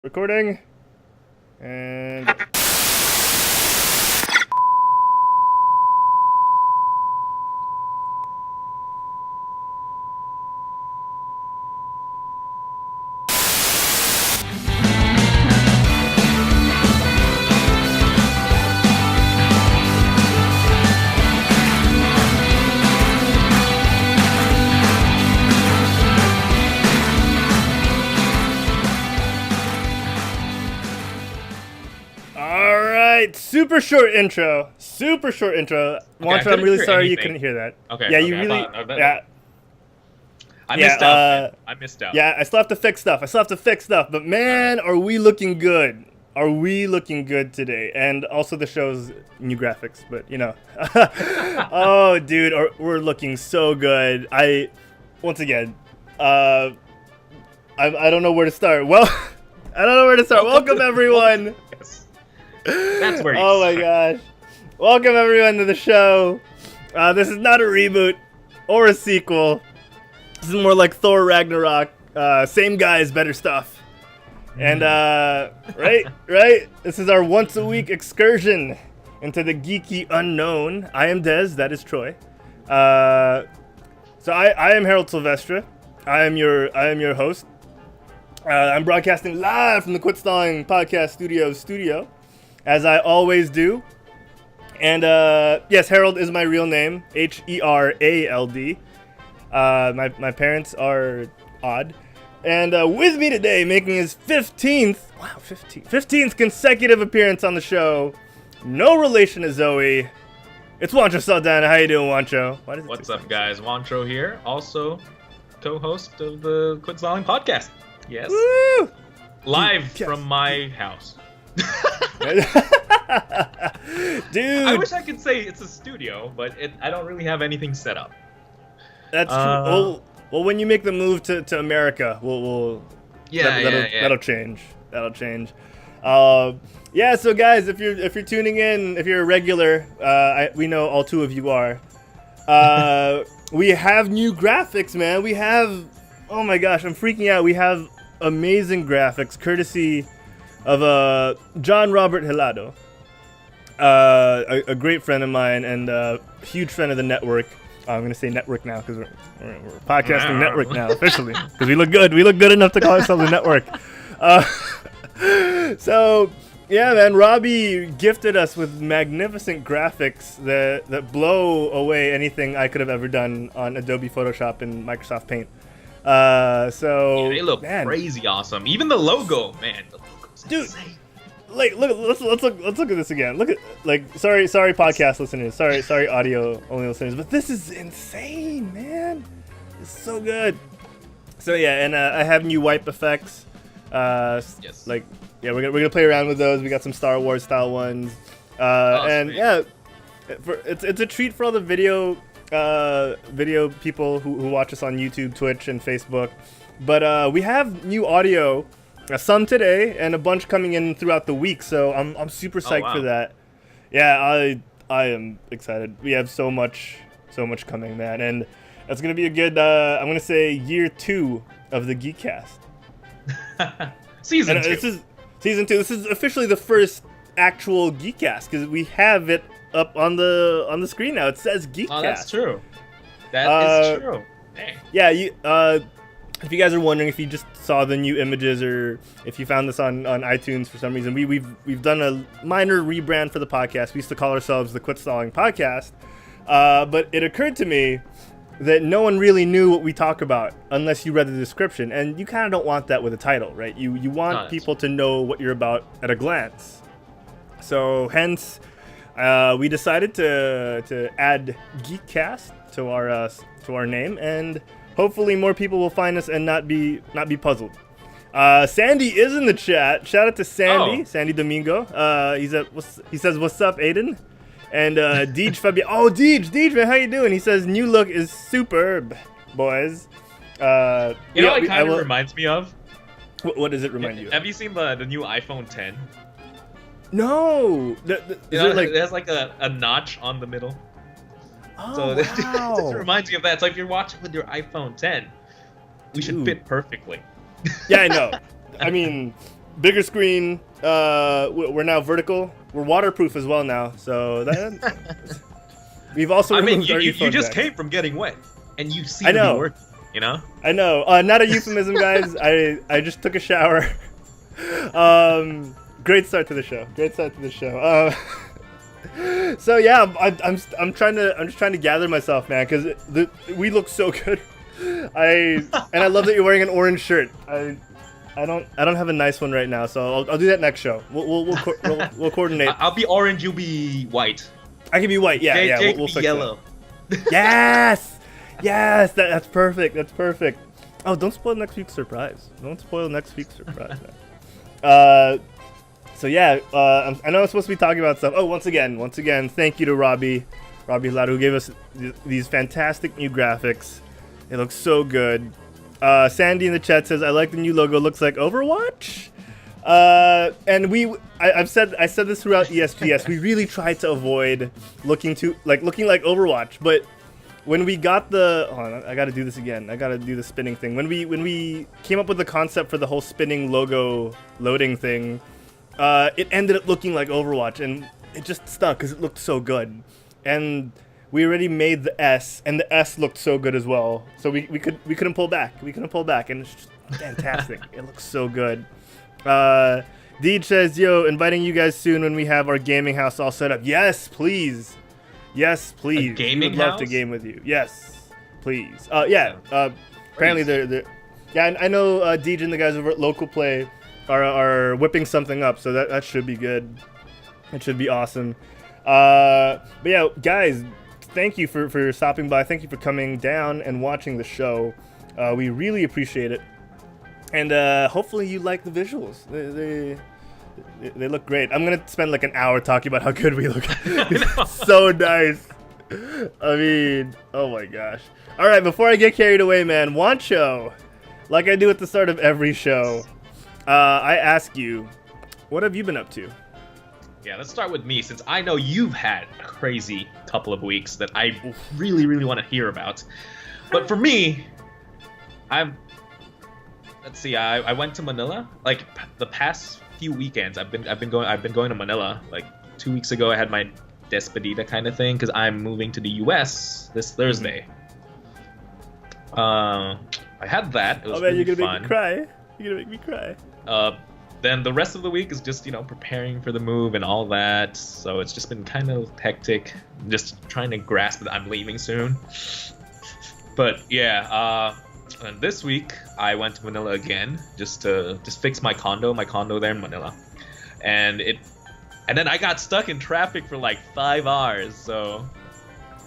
Recording. And super short intro. Juancho, I'm really sorry you couldn't hear that. Okay. Yeah, okay, you really. I missed out. I missed out. Yeah, I still have to fix stuff. But man, are we looking good? Are we looking good today? And also the show's new graphics, but you know. Oh, dude, we're looking so good. Once again, I don't know where to start. Well, I don't know where to start. Welcome everyone. Yes. That's where you Oh my gosh. Welcome everyone to the show. This is not a reboot or a sequel. This is more like Thor Ragnarok. Same guys, better stuff. And right? This is our once a week excursion into the geeky unknown. I am Dez, that is Troy. So I am Herald Silvestre. I am your host. I'm broadcasting live from the Quit Stalling Podcast studio, as I always do. And yes, Herald is my real name, Herald. My parents are odd. And with me today, making his 15th consecutive appearance on the show, no relation to Zoe, it's Juancho Saldana. How you doing, Juancho? What's up, guys? Juancho here, also co-host of the Quit Stalling Podcast. Yes. Woo! Live from my house. Dude, I wish I could say it's a studio, but I don't really have anything set up. That's true. Well, when you make the move to America, that'll change. Yeah. So guys, if you're tuning in, if you're a regular, we know all two of you are. We have new graphics, man. We have. Oh my gosh, I'm freaking out. We have amazing graphics, courtesy of John Robert Hilado, a great friend of mine and a huge friend of the network. I'm gonna say network now because we're podcasting network now officially because we look good. We look good enough to call ourselves a network. So yeah, man, Robbie gifted us with magnificent graphics that blow away anything I could have ever done on Adobe Photoshop and Microsoft Paint. So they look crazy awesome. Even the logo, man. The logo's dude. Insane. Like, let's look at this again. Look at, like, sorry podcast listeners, sorry audio only listeners, but this is insane, man. It's so good. So yeah, and I have new wipe effects. Yes. Like, yeah, we're gonna play around with those. We got some Star Wars style ones. And sweet. yeah, it's a treat for all the video people who watch us on YouTube, Twitch, and Facebook. But we have new audio. Some today and a bunch coming in throughout the week, so I'm super psyched for that. Yeah, I am excited. We have so much coming, man, and that's gonna be a good. I'm gonna say year 2 of the Geekcast. Season 2. This is season 2. This is officially the first actual Geekcast because we have it up on the screen now. It says Geekcast. Oh, that's true. That is true. Dang. Yeah, if you guys are wondering if you just saw the new images or if you found this on iTunes for some reason, we've done a minor rebrand for the podcast. We used to call ourselves the Quit Stalling Podcast, but it occurred to me that no one really knew what we talk about unless you read the description, and you kind of don't want that with a title, right? You want people to know what you're about at a glance. So hence, we decided to add Geekcast to our name, and hopefully more people will find us and not be puzzled. Sandy is in the chat. Shout out to Sandy, Sandy Domingo. He says, "What's up, Aiden?" And Deej Fabian. Oh, Deej, man, how you doing? He says, "New look is superb, boys." What it kind of reminds me of? What does it remind you of? Have you seen the new iPhone 10? No. It has like a notch on the middle. Oh, so wow. It just reminds me of that. So if you're watching with your iPhone 10, we should fit perfectly. Yeah, I know. I mean, bigger screen. We're now vertical. We're waterproof as well now. So that we've also. I mean, removed our you earphone just jack. came from getting wet, and you seem I to know. be working. You know. I know. Not a euphemism, guys. I just took a shower. Great start to the show. So yeah, I'm just trying to gather myself, man, because we look so good. I love that you're wearing an orange shirt. I don't have a nice one right now, so I'll do that next show. We'll coordinate. I'll be orange. You'll be white. I can be white. Yeah, yeah. Jake We'll be fix yellow. That. Yes. That's perfect. Oh, don't spoil next week's surprise. Man. So yeah, I know I'm supposed to be talking about stuff. Oh, once again, thank you to Robbie Hilado, who gave us these fantastic new graphics. It looks so good. Sandy in the chat says, "I like the new logo. Looks like Overwatch." And I said this throughout ESGS. We really tried to avoid looking like Overwatch, but when we got hold on, I gotta do this again. I gotta do the spinning thing. When we came up with the concept for the whole spinning logo loading thing, it ended up looking like Overwatch, and it just stuck because it looked so good. And we already made the S, and the S looked so good as well. So we couldn't pull back. And it's just fantastic. It looks so good. Deej says, "Yo, inviting you guys soon when we have our gaming house all set up." Yes, please. A gaming We would love to house? game with you. Yes, please. Apparently they're yeah, I know Deej and the guys over at Local Play are whipping something up, so that should be good. It should be awesome. But yeah, guys, thank you for stopping by. Thank you for coming down and watching the show. We really appreciate it. And hopefully you like the visuals. They look great. I'm gonna spend like an hour talking about how good we look. It's so nice. I mean, oh my gosh. All right, before I get carried away, man, Juancho, like I do at the start of every show, I ask you, what have you been up to? Yeah, let's start with me, since I know you've had a crazy couple of weeks that I really, really want to hear about. But for me, let's see. I went to Manila. Like the past few weekends, I've been going to Manila. Like 2 weeks ago, I had my despedida kind of thing because I'm moving to the U.S. this Thursday. I had that. It was really you're gonna fun. make me cry. Then the rest of the week is just, preparing for the move and all that. So it's just been kind of hectic. Just trying to grasp that I'm leaving soon. But yeah, and this week I went to Manila again just to fix my condo there in Manila. And then I got stuck in traffic for like 5 hours. So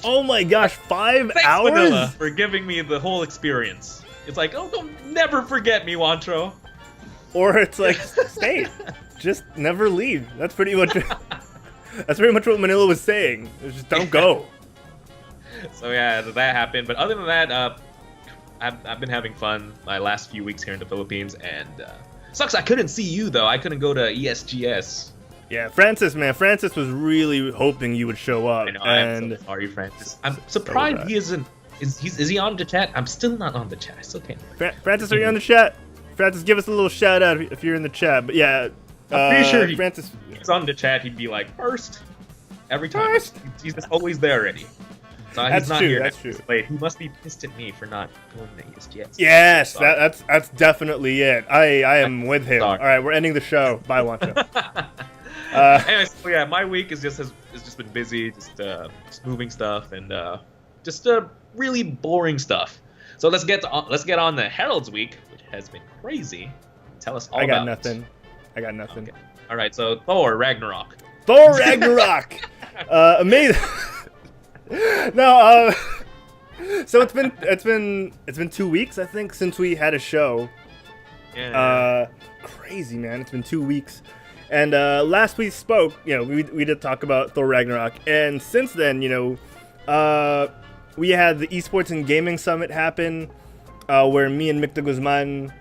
Oh my gosh, 5 thanks, hours? Manila, for giving me the whole experience. It's like, oh, don't never forget me, Juancho. Or it's like, stay, just never leave. That's pretty much what Manila was saying. It's just don't go. So yeah, that happened. But other than that, I've been having fun my last few weeks here in the Philippines, and sucks I couldn't see you though. I couldn't go to ESGS. Yeah, Francis was really hoping you would show up. I know. And I'm so sorry, Francis. I'm surprised he isn't. Is he on the chat? I'm still not on the chat. I still can't. Francis, are you on the chat? Francis, give us a little shout out if you're in the chat. But yeah, I'm pretty sure Francis. He's on the chat. He'd be like first every time. He's just always there already. So That's he's not true, here. that's true. Wait, he must be pissed at me for not going to ESGS. Yes, Sorry. that's definitely it. I am with him. Sorry. All right, we're ending the show. Bye, Juancho. Anyways, so yeah, my week has just been busy, just moving stuff and just really boring stuff. So let's get on the Herald's week, which has been crazy. Tell us all I got about nothing. I got nothing. Okay. All right, so Thor Ragnarok. Thor Ragnarok. Amazing. No, so it's been 2 weeks, I think, since we had a show. Yeah. Crazy, man. It's been 2 weeks. And last we spoke, we did talk about Thor Ragnarok, and since then, we had the Esports and Gaming Summit happen, where me and Mick de Guzman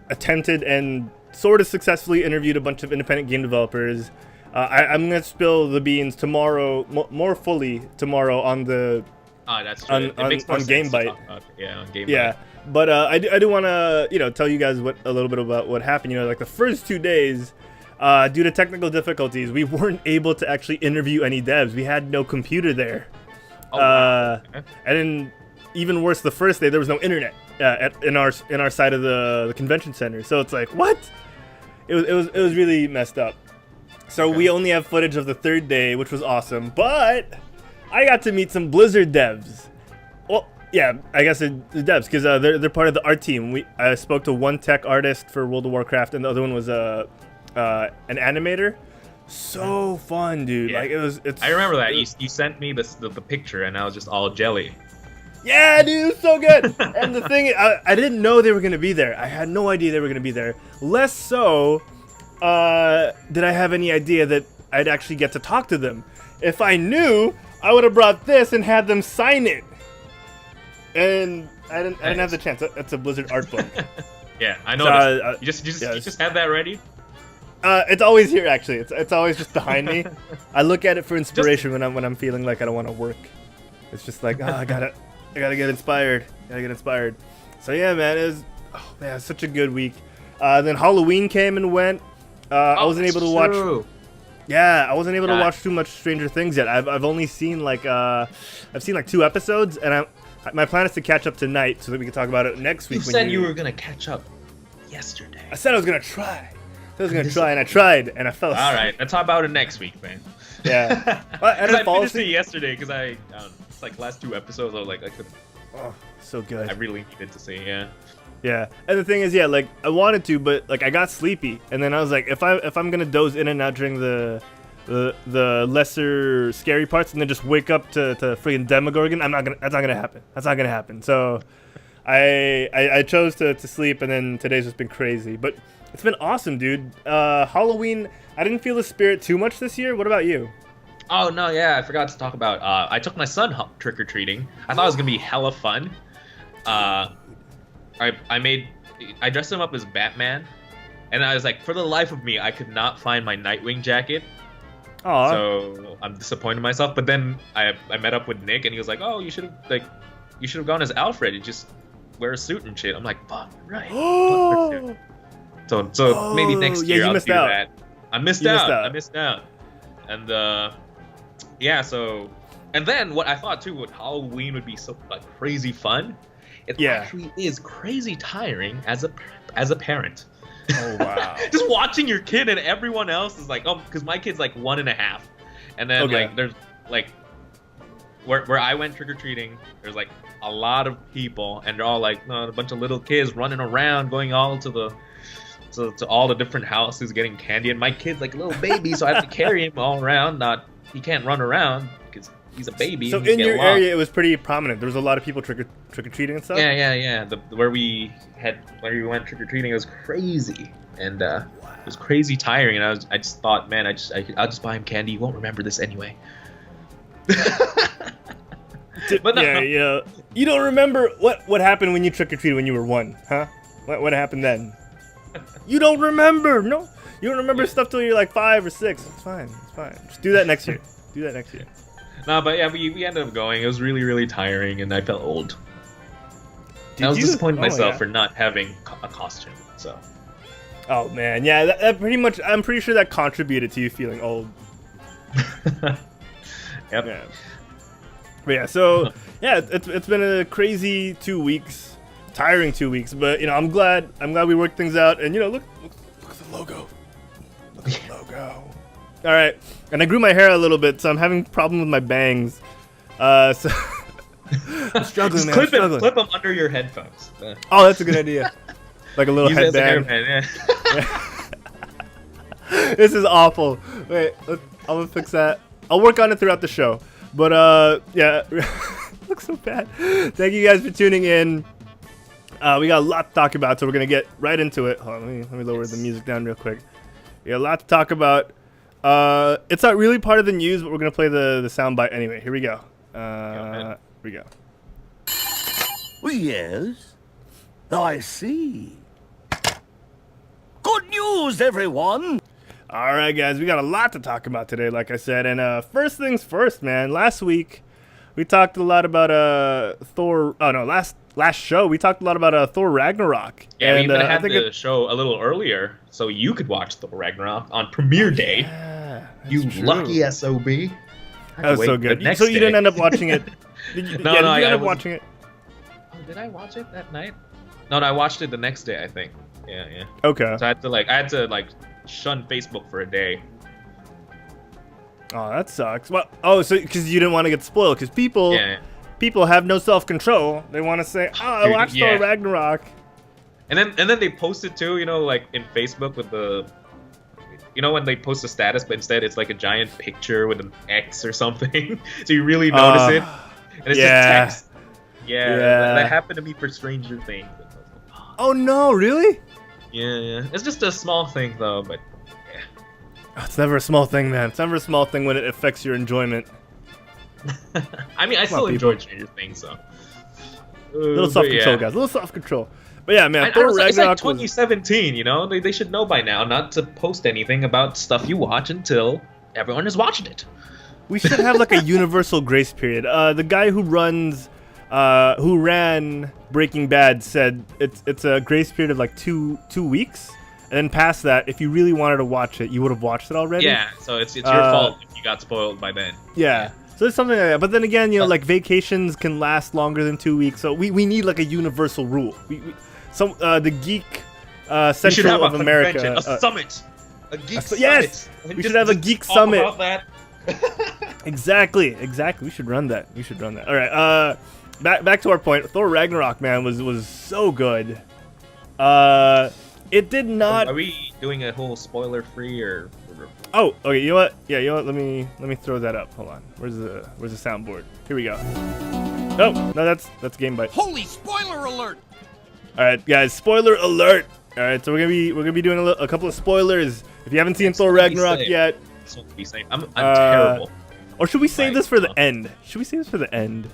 attempted and sort of successfully interviewed a bunch of independent game developers. I'm gonna spill the beans tomorrow, more fully tomorrow on the that's true. on Game Byte. Yeah, on Game Yeah, Byte. But I do want to, tell you guys a little bit about what happened. Like the first 2 days, due to technical difficulties, we weren't able to actually interview any devs. We had no computer there. Oh, wow. And then even worse, the first day there was no internet in our side of the convention center. So it's like, what? It was really messed up. So we only have footage of the third day, which was awesome. But I got to meet some Blizzard devs. Well, yeah, I guess the devs, because they're part of the art team. I spoke to one tech artist for World of Warcraft, and the other one was an animator. So fun, dude! Yeah. Like it's. I remember that you sent me the picture, and I was just all jelly. Yeah, dude, it was so good. And the thing, I didn't know they were gonna be there. I had no idea they were gonna be there. Less so, did I have any idea that I'd actually get to talk to them. If I knew, I would have brought this and had them sign it. And I didn't have the chance. That's a Blizzard art book. Yeah, I know. So, you just have that ready. It's always here, actually. It's always just behind me. I look at it for inspiration when I'm feeling like I don't want to work. It's just like, I gotta get inspired. So yeah, man, it was such a good week. Then Halloween came and went. I wasn't able to watch. Yeah, I wasn't able to watch too much Stranger Things yet. I've only seen like 2 episodes, and my plan is to catch up tonight so that we can talk about it next week. You said you were gonna catch up yesterday. I said I was gonna try. And I tried, and I fell asleep. All right, let's talk about it next week, man. Yeah. I finished it yesterday because it's like last 2 episodes. I was like, so good. I really needed to see, yeah. Yeah, and the thing is, like I wanted to, but like I got sleepy, and then I was like, if I'm gonna doze in and out during the lesser scary parts, and then just wake up to freaking Demogorgon, that's not gonna happen. So I chose to sleep, and then today's just been crazy, but it's been awesome, dude. Halloween, I didn't feel the spirit too much this year. What about you? Oh no, yeah, I forgot to talk about. I took my son trick or treating. I thought it was gonna be hella fun. I dressed him up as Batman, and I was like, for the life of me, I could not find my Nightwing jacket. Aww. So I'm disappointed in myself. But then I met up with Nick, and he was like, "Oh, you should have gone as Alfred. You just wear a suit and shit." I'm like, "Fuck, right." So maybe next year I'll do that. I missed out. And and then what I thought too, what Halloween would be so crazy fun. It actually is crazy tiring as a parent. Oh wow! Just watching your kid and everyone else is like, because my kid's like 1.5, and then there's like where I went trick or treating, there's like a lot of people, and they're all like a bunch of little kids running around, going all to all the different houses, getting candy, and my kid's like a little baby, so I have to carry him all around. He can't run around because he's a baby. So in your area, it was pretty prominent. There was a lot of people trick or treating and stuff. Yeah. Where we went trick or treating, it was crazy, and it was crazy tiring. And I just thought, man, I'll just buy him candy. He won't remember this anyway. But no. Yeah. You don't remember what happened when you trick or treated when you were 1, huh? What happened then? You don't remember? No, you don't remember stuff till you're like 5 or 6. It's fine. Just do that next year. No, but yeah, we ended up going. It was really, really tiring, and I felt old. I was disappointed in myself for not having a costume. So. Oh man, yeah, that pretty much. I'm pretty sure that contributed to you feeling old. Yep. Yeah. But yeah, so it's been a crazy 2 weeks, tiring 2 weeks, but I'm glad we worked things out, and look at the logo. Look at the logo. All right, and I grew my hair a little bit, so I'm having a problem with my bangs. So I'm struggling, man. Clip them under your headphones. Oh, that's a good idea. Like a little headband. Yeah. This is awful. Wait, I'm gonna fix that. I'll work on it throughout the show. But yeah, looks so bad. Thank you guys for tuning in. We got a lot to talk about, so we're gonna get right into it. Hold on, let me lower the music down real quick. We got a lot to talk about. It's not really part of the news, but we're gonna play the soundbite anyway. Here we go. Here we go. Yes, I see. Good news, everyone. All right, guys, we got a lot to talk about today, like I said. And first things first, man. Last week, we talked a lot about Thor. Oh, no, last last show we talked a lot about Thor Ragnarok. Yeah, and, we even I had think the show a little earlier, so you could watch Thor Ragnarok on premiere day. Yeah, that's You true. lucky SOB. That was so good. So you didn't end up watching it? Did you, No, yeah, no, did you I end up was- watching it? Oh, did I watch it that night? No, I watched it the next day, I think. Yeah. Okay. So I had to shun Facebook for a day. Oh, that sucks. Well, so because you didn't want to get spoiled, because people have no self-control. They want to say, "Oh, I Dude, watched yeah. Thor Ragnarok." And then they posted too, in Facebook with the, when they post a status, but instead it's like a giant picture with an X or something, so you really notice it, and it's yeah. just text. Yeah, Yeah. That happened to me for Stranger Things. Oh no, really? Yeah. It's just a small thing though, but Oh, it's never a small thing, man. It's never a small thing when it affects your enjoyment. I mean, I Come still on, enjoyed Stranger Things, so. Little self-control, guys. Little self-control. But yeah, man, Thor It's like Ragnarok 2017, They should know by now not to post anything about stuff you watch until everyone is watching it. we should have like a universal grace period. The guy who ran Breaking Bad said it's a grace period of like two weeks, and then past that, if you really wanted to watch it, you would have watched it already. Yeah, so it's your fault if you got spoiled by then. Yeah. So it's something like that. But then again, like vacations can last longer than 2 weeks, so we need like a universal rule. The geek We should Central have of a America. convention, a summit, a geek summit. Yes! And We just- should have a just geek talk summit. about that. Exactly. We should run that. All right. Back to our point. Thor Ragnarok, man, was so good. It did not. Are we doing a whole spoiler-free or? Oh, okay. You know what? Yeah, you know what? Let me throw that up. Hold on. Where's the soundboard? Here we go. Oh no, that's Game Bite. Holy spoiler alert! All right, guys. Spoiler alert. All right, so we're gonna be doing a couple of spoilers. If you haven't seen Thor Ragnarok yet, So be safe. I'm terrible. or should we save Right. this for the end? Should we save this for the end?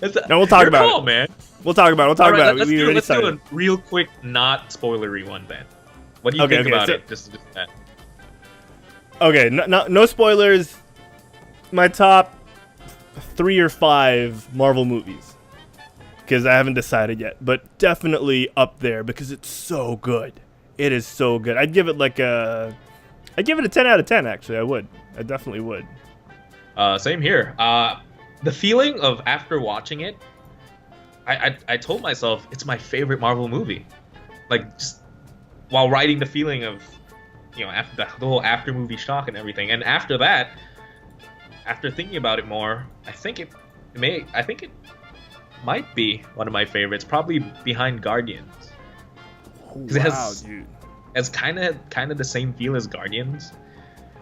It's a- No, we'll talk your about call, it. man. We'll talk about it. All right, We already let's do started. a real quick, not spoilery one, Ben. What do you Okay, think okay, about so- it? Just that. Okay, no spoilers. My top 3 or 5 Marvel movies, because I haven't decided yet, but definitely up there because it's so good. It is so good. I'd give it a 10 out of 10. Actually, I definitely would. Same here. The feeling of after watching it, I told myself it's my favorite Marvel movie. Like just while writing the feeling of, after the whole after movie shock and everything, and after that, after thinking about it more, I think it might be one of my favorites, probably behind Guardians. 'Cause it has- dude. It's kind of the same feel as Guardians,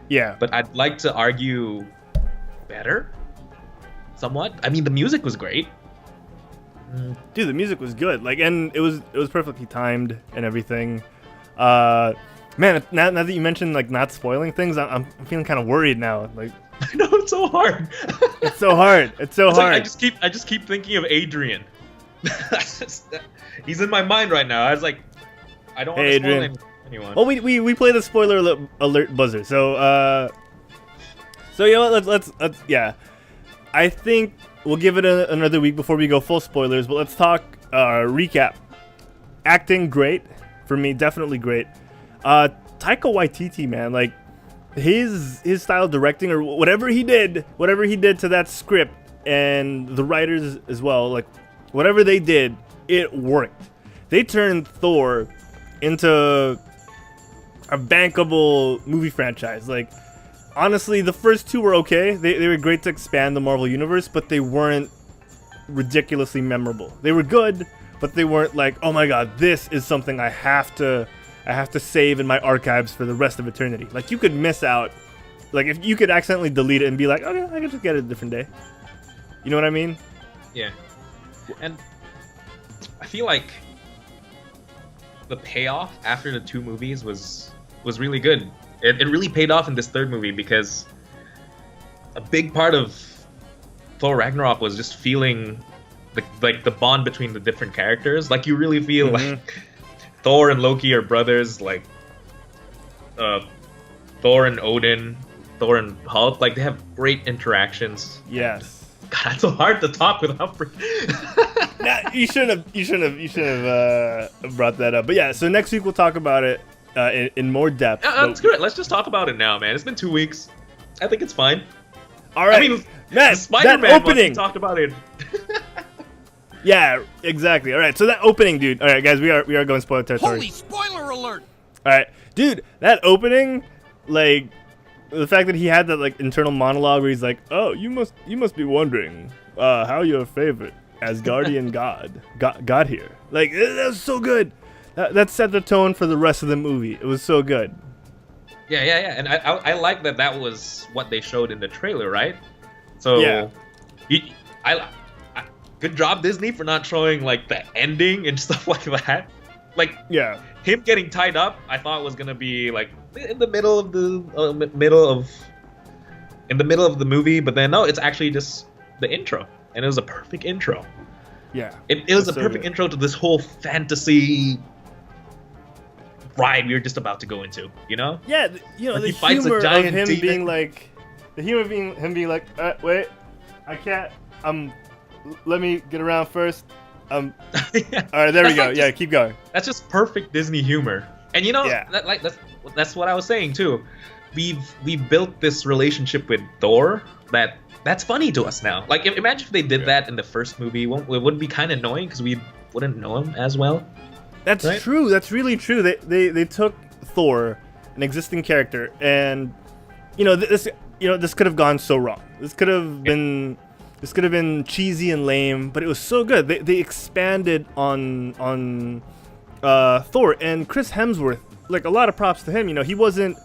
Yeah, but I'd like to argue better, somewhat. I mean, the music was great. dude, the music was good. Like, and it was perfectly timed and everything. Man, now that you mentioned like not spoiling things, I'm feeling kind of worried now. Like, I know it's so hard. it's so hard. It's so It's hard. like I just keep thinking of Adrian. He's in my mind right now. I was like, I don't want Hey, to spoil Adrian. anyone. Well, we play the spoiler alert buzzer. So you know what? Let's yeah. I think we'll give it another week before we go full spoilers. But let's talk recap. Acting great for me, definitely great. Taika Waititi, man, like his style of directing or whatever he did to that script and the writers as well, like whatever they did, it worked. They turned Thor into a bankable movie franchise. Like, honestly, the first 2 were okay. They were great to expand the Marvel universe, but they weren't ridiculously memorable. They were good, but they weren't like, oh my god, this is something I have to save in my archives for the rest of eternity. Like, you could miss out. Like, if you could accidentally delete it and be like, okay, I can just get it a different day. You know what I mean? Yeah, and I feel like the payoff after the 2 movies was really good. It really paid off in this 3rd movie because a big part of Thor Ragnarok was just feeling the bond between the different characters. Like, you really feel like Thor and Loki are brothers. Like Thor and Odin, Thor and Hulk. Like, they have great interactions. Yes. God, that's so hard to talk without. Nah, you shouldn't have brought that up. But yeah, so next week we'll talk about it in more depth. That's good. Let's just talk about it now, man. It's been 2 weeks. I think it's fine. All right. I mean, Matt, the Spider-Man that opening. we talked about it. Yeah, exactly. All right, so that opening, dude. All right, guys, we are going spoiler territory. Holy spoiler alert! All right, dude, that opening, like, the fact that he had that like internal monologue where he's like, "Oh, you must be wondering how your favorite Asgardian god got here." Like, that was so good. That set the tone for the rest of the movie. It was so good. Yeah, and I like that was what they showed in the trailer, right? So, yeah. Good job, Disney, for not showing like the ending and stuff like that. Like, Yeah. him getting tied up, I thought was gonna be like in the middle of the movie, but then no, it's actually just the intro, and it was a perfect intro. Yeah. It was a so perfect good. intro to this whole fantasy ride we were just about to go into. You know? Yeah, Like, the he fights a humor of giant him demon. being like, him being like, wait, I can't. Let me get around first. Yeah. All right, there we That's go. like Yeah, just- keep going. That's just perfect Disney humor. And you know, Yeah. that's what I was saying too. We've built this relationship with Thor that's funny to us now. Like, imagine if they did that in the first movie. It wouldn't be kind of annoying because we wouldn't know him as well. That's Right? true. That's really true. They took Thor, an existing character, and this could have gone so wrong. This could have been cheesy and lame, but it was so good. They expanded on Thor, and Chris Hemsworth. Like, a lot of props to him. He wasn't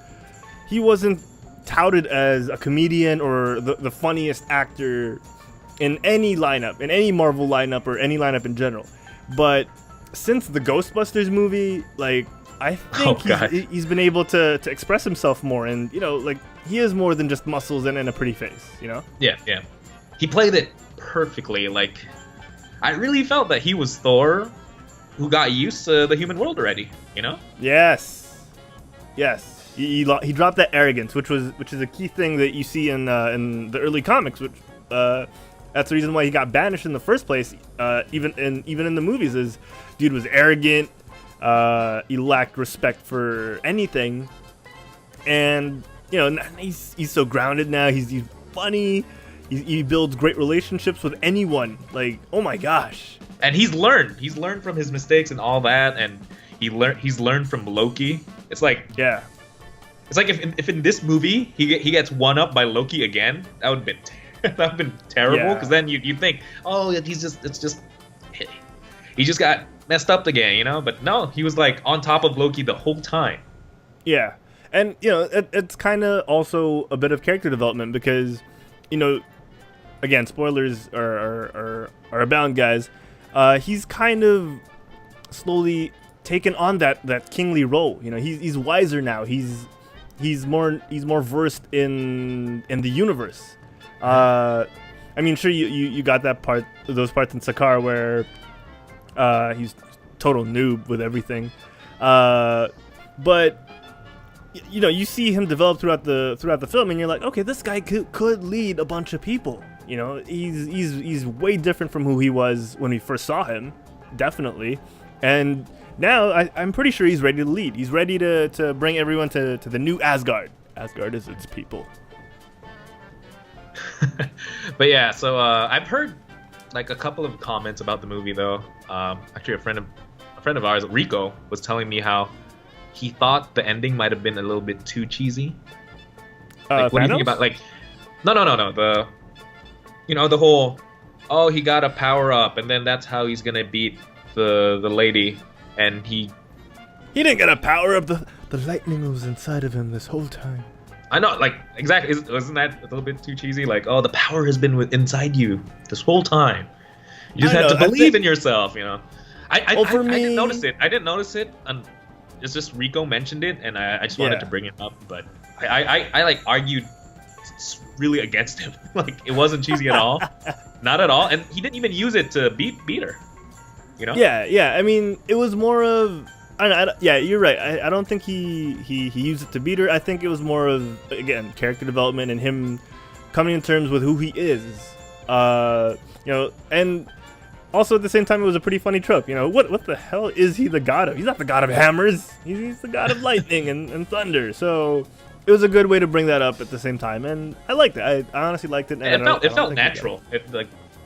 touted as a comedian or the funniest actor in any lineup, in any Marvel lineup or any lineup in general. But since the Ghostbusters movie, like, I think he's been able to express himself more, and like, he is more than just muscles and a pretty face. Yeah. He played it perfectly. Like, I really felt that he was Thor, who got used to the human world already. Yes. He dropped that arrogance, which is a key thing that you see in the early comics. Which that's the reason why he got banished in the first place. Even in the movies, is dude was arrogant. He lacked respect for anything, and he's so grounded now. He's funny. He builds great relationships with anyone. Like, oh my gosh. And he's learned from his mistakes and all that, and he's learned from Loki. It's like if in this movie he gets one up by Loki again, that would have been terrible, because then you think, oh, he just got messed up again, but no, he was like on top of Loki the whole time. Yeah, and it's kind of also a bit of character development, because again, spoilers are abound, guys. He's kind of slowly taken on that kingly role. He's wiser now. He's more versed in the universe. I mean, sure, you got those parts in Sakaar where he's total noob with everything, but you see him develop throughout the film, and you're like, okay, this guy could lead a bunch of people. He's way different from who he was when we first saw him, definitely. And now I'm pretty sure he's ready to lead. He's ready to bring everyone to the new Asgard. Asgard is its people. But yeah, so I've heard like a couple of comments about the movie, though. Actually, a friend of ours, Rico, was telling me how he thought the ending might have been a little bit too cheesy. Like, what do you think about, like, no, the whole, oh, he got a power up, and then that's how he's gonna beat the lady, and he didn't get a power up. The lightning was inside of him this whole time. I know, like, exactly. Isn't that a little bit too cheesy? Like, oh, the power has been inside you this whole time. You just had to believe in yourself, I didn't notice it. I didn't notice it. It's just Rico mentioned it, and I just wanted to bring it up. But I like argued really against him. Like, it wasn't cheesy at all, not at all, and he didn't even use it to beat her. Yeah. I mean, it was more of. Yeah, you're right. I don't think he used it to beat her. I think it was more of, again, character development and him coming to terms with who he is You know, and also at the same time, it was a pretty funny trope. You know, what the hell is he the god of? He's not the god of hammers. He's the god of lightning and thunder. So it was a good way to bring that up at the same time, and I liked it. I honestly liked it. And it felt natural.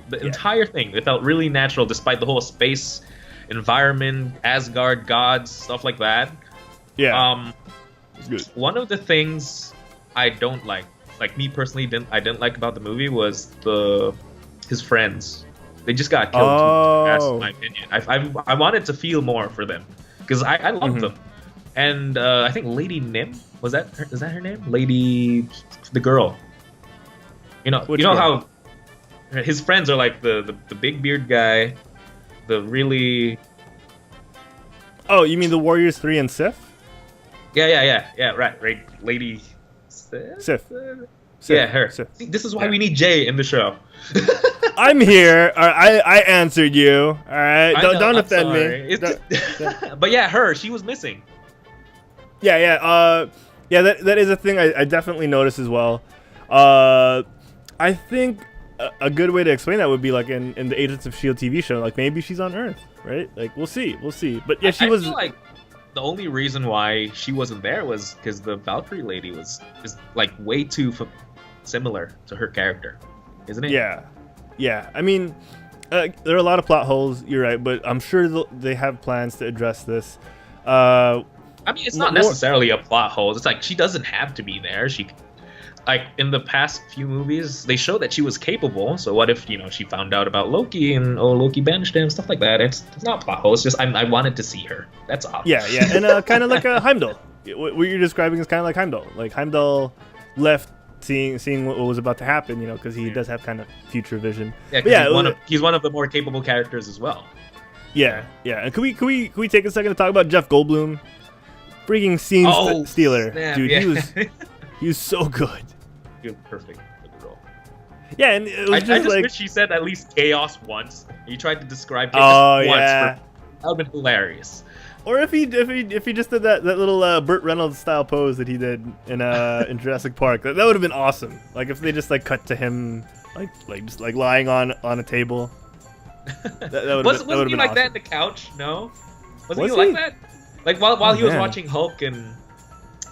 The entire thing, it felt really natural, despite the whole space environment, Asgard gods, stuff like that. Yeah. Good. One of the things I don't like me personally, didn't like about the movie was his friends. They just got killed too fast, in my opinion. I wanted to feel more for them because I loved them. And I think Lady Nim, is that her name? Lady, the girl. You know girl? How his friends are like the big beard guy, the really. Oh, you mean the Warriors 3 and Sif? Yeah, right. Lady Sif. Yeah, her. Sif. See, this is why we need Jay in the show. I'm here. I answered you. All right. Don't offend me. But yeah, her. She was missing. Yeah. That is a thing I definitely noticed as well. I think a good way to explain that would be like in the Agents of S.H.I.E.L.D. TV show. Like maybe she's on Earth, right? Like we'll see. But yeah, she was. I feel like the only reason why she wasn't there was because the Valkyrie lady is like way too similar to her character, isn't it? Yeah. I mean, there are a lot of plot holes. You're right, but I'm sure they have plans to address this. I mean, it's not necessarily a plot hole. It's like she doesn't have to be there. She, like in the past few movies, they show that she was capable. So what if she found out about Loki and Loki banished him, stuff like that? It's not a plot hole. It's just I wanted to see her. That's all. Yeah, and kind of like a Heimdall. What you're describing is kind of like Heimdall. Like Heimdall left seeing what was about to happen, because he does have kind of future vision. Yeah, he's one of the more capable characters as well. Yeah. And can we take a second to talk about Jeff Goldblum? Freaking scene stealer, snap, dude. Yeah. He was so good. He was perfect for the role. Yeah, and it was I just like wish he said at least chaos once. He tried to describe chaos once. Yeah. That would have been hilarious. Or if he just did that little Burt Reynolds style pose that he did in Jurassic Park, that would have been awesome. Like if they just cut to him just lying on a table. That wasn't he been like awesome. that in the couch? No, wasn't Was he like he? that? Like while he was man. watching Hulk and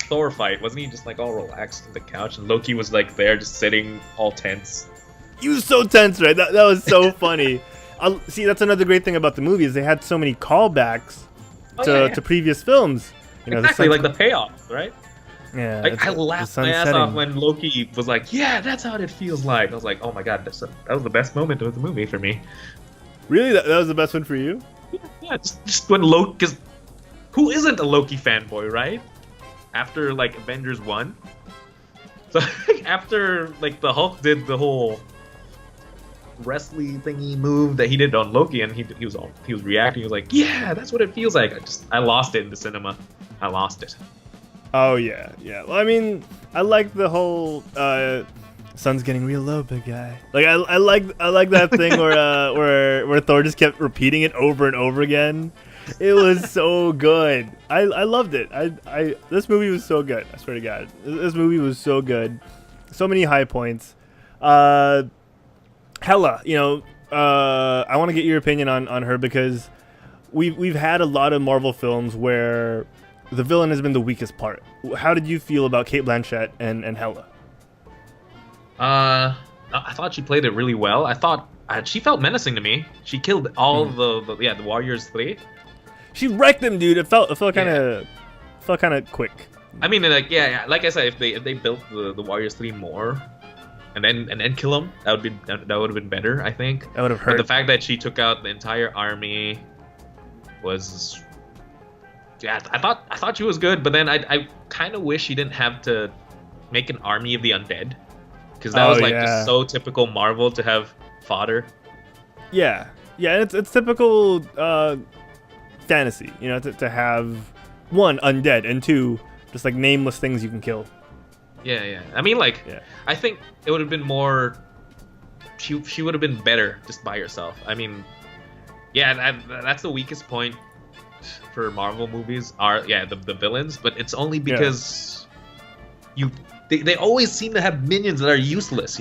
Thor fight, wasn't he just all relaxed on the couch and Loki was there just sitting all tense? He was so tense, right? That was so funny. See, that's another great thing about the movie is they had so many callbacks to previous films. Exactly, like the payoff, right? Yeah. I laughed my ass off when Loki was like, "Yeah, that's how it feels like." I was like, "Oh my god, that was the best moment of the movie for me." Really, that was the best one for you? Yeah, just when Loki, because who isn't a Loki fanboy, right? After Avengers 1. So after the Hulk did the whole wrestling thingy move that he did on Loki, and he was reacting. He was like, "Yeah, that's what it feels like." I lost it in the cinema. I lost it. Oh yeah. Well, I mean, I like the whole sun's getting real low, big guy. Like I like that thing where Thor just kept repeating it over and over again. It was so good. I loved it. This movie was so good. I swear to God, this movie was so good. So many high points. Hela, I want to get your opinion on her because we've had a lot of Marvel films where the villain has been the weakest part. How did you feel about Cate Blanchett and Hela? I thought she played it really well. I thought she felt menacing to me. She killed all the Warriors 3. She wrecked them, dude. It felt kind of quick. I mean, like I said, if they built the Warriors 3 more, and then kill them, that would have been better. I think that would have hurt. But the fact that she took out the entire army was, I thought she was good. But then I kind of wish she didn't have to make an army of the undead, because that was just so typical Marvel to have fodder. Yeah, and it's typical fantasy, to have one undead and two just nameless things you can kill. Yeah. I mean, I think it would have been more. She would have been better just by herself. I mean, that's the weakest point for Marvel movies are the villains, but it's only because they always seem to have minions that are useless.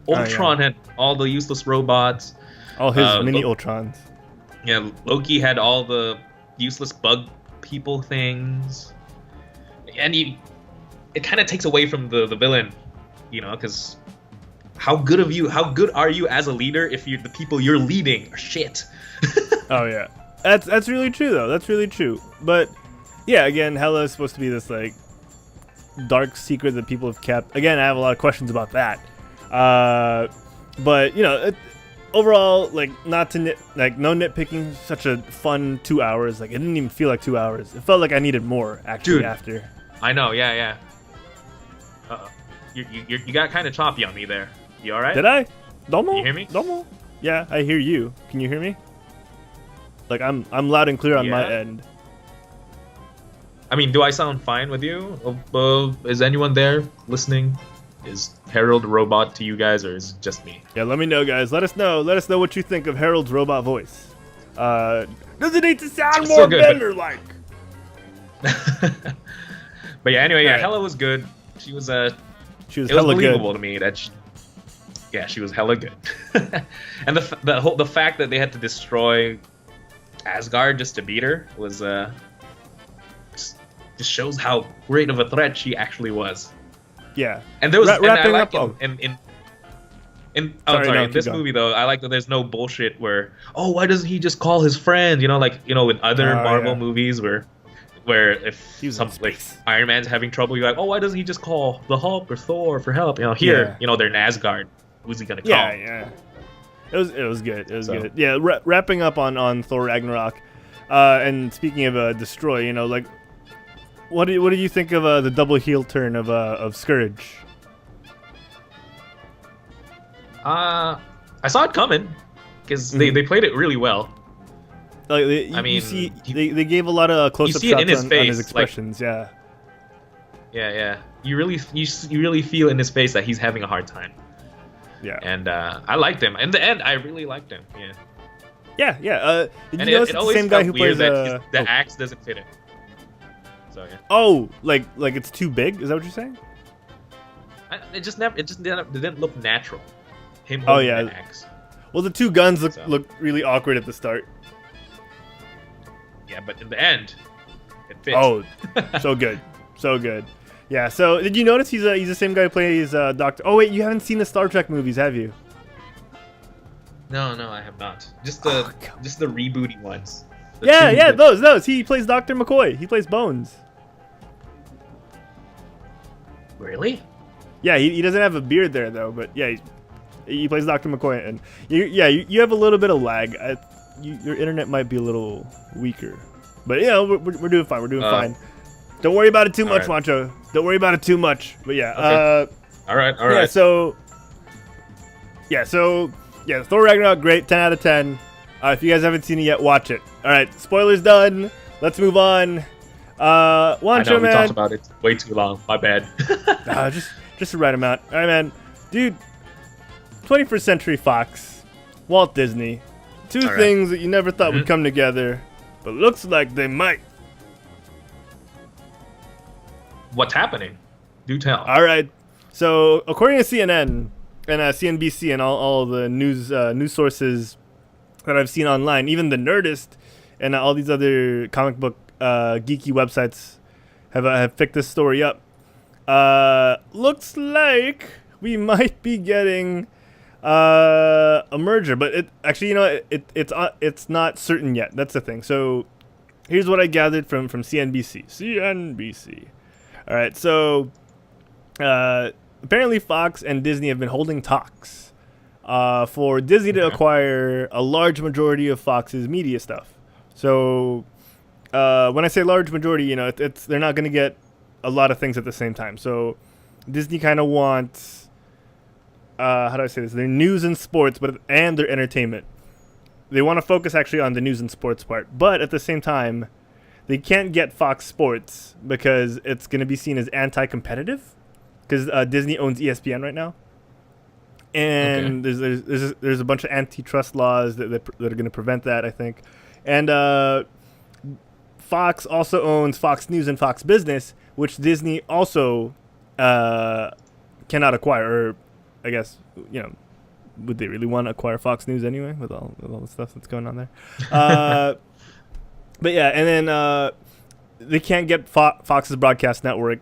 Ultron had all the useless robots. All his mini Ultrons. Yeah, Loki had all the useless bug people things, and it kind of takes away from the villain, because how good are you as a leader if the people you're leading are shit? Oh yeah, that's really true though. That's really true. But yeah, again, Hela is supposed to be this like dark secret that people have kept. Again, I have a lot of questions about that. But overall, like no nitpicking. Such a fun 2 hours. Like it didn't even feel like 2 hours. It felt like I needed more actually. Dude, after. I know. Yeah. You got kind of choppy on me there. You all right? Did I? Domo? Can you hear me? Domo? Yeah, I hear you. Can you hear me? Like I'm loud and clear on my end. I mean, do I sound fine with you? Is anyone there listening? Is Herald a robot to you guys, or is it just me? Yeah, let me know, guys. Let us know what you think of Herald's robot voice. Does it need to sound more Bender-like? But yeah, anyway, Hela was good. She was hella believable good to me that she was hella good. And the fact that they had to destroy Asgard just to beat her was just shows how great of a threat she actually was. Yeah. And there was wrapping up. In this movie though, I like that there's no bullshit where why doesn't he just call his friend? In other Marvel movies where if like Iron Man's having trouble, you're like, why doesn't he just call the Hulk or Thor for help? Here, they're in Asgard. Who's he gonna call? Yeah. It was good. It was good. Yeah, wrapping up on Thor Ragnarok. And speaking of destroy, like. What do you think of the double heel turn of Scourge? I saw it coming because they played it really well. Like they gave a lot of close-up shots in his on face, his expressions. Like, yeah. You really feel in his face that he's having a hard time. Yeah. And I liked him. In the end, I really liked him. Yeah. Yeah. Did you notice it's the same guy who plays the axe doesn't fit him. So yeah. Oh, like it's too big? Is that what you're saying? It didn't look natural. Him oh holding yeah. an axe. Well, the two guns look really awkward at the start. Yeah, but in the end, it fits. Oh, so good. Yeah. So did you notice he's the same guy who plays Doctor? Oh wait, you haven't seen the Star Trek movies, have you? No, I have not. Just the rebooty ones. Those. He plays Dr. McCoy. He plays Bones. Really? Yeah, he doesn't have a beard there though, but yeah, he plays Dr. McCoy, and you have a little bit of lag. Your internet might be a little weaker, but we're doing fine. We're doing fine. Don't worry about it too much, Juancho. Don't worry about it too much. But yeah. Okay. All right. Yeah. So Thor Ragnarok, great, 10 out of 10. If you guys haven't seen it yet, watch it. All right, spoilers done. Let's move on. Juancho, we talked about it way too long. My bad. Just the right amount. All right, man. Dude, 21st Century Fox, Walt Disney. Two things that you never thought would come together, but looks like they might. What's happening? Do tell. All right. So, according to CNN and CNBC and all the news sources that I've seen online, even the Nerdist and all these other comic book geeky websites have picked this story up. Looks like we might be getting a merger, but it actually, it's not certain yet. That's the thing. So here's what I gathered from CNBC. All right, so apparently Fox and Disney have been holding talks for Disney to acquire a large majority of Fox's media stuff. So when I say large majority, they're not going to get a lot of things at the same time. So Disney kind of wants, how do I say this? Their news and sports, and their entertainment. They want to focus actually on the news and sports part, but at the same time, they can't get Fox Sports because it's going to be seen as anti-competitive because Disney owns ESPN right now. And there's a bunch of antitrust laws that are going to prevent that, I think. And Fox also owns Fox News and Fox Business, which Disney also cannot acquire, or I guess would they really want to acquire Fox News anyway with all the stuff that's going on there? But yeah, and then they can't get Fox's broadcast network,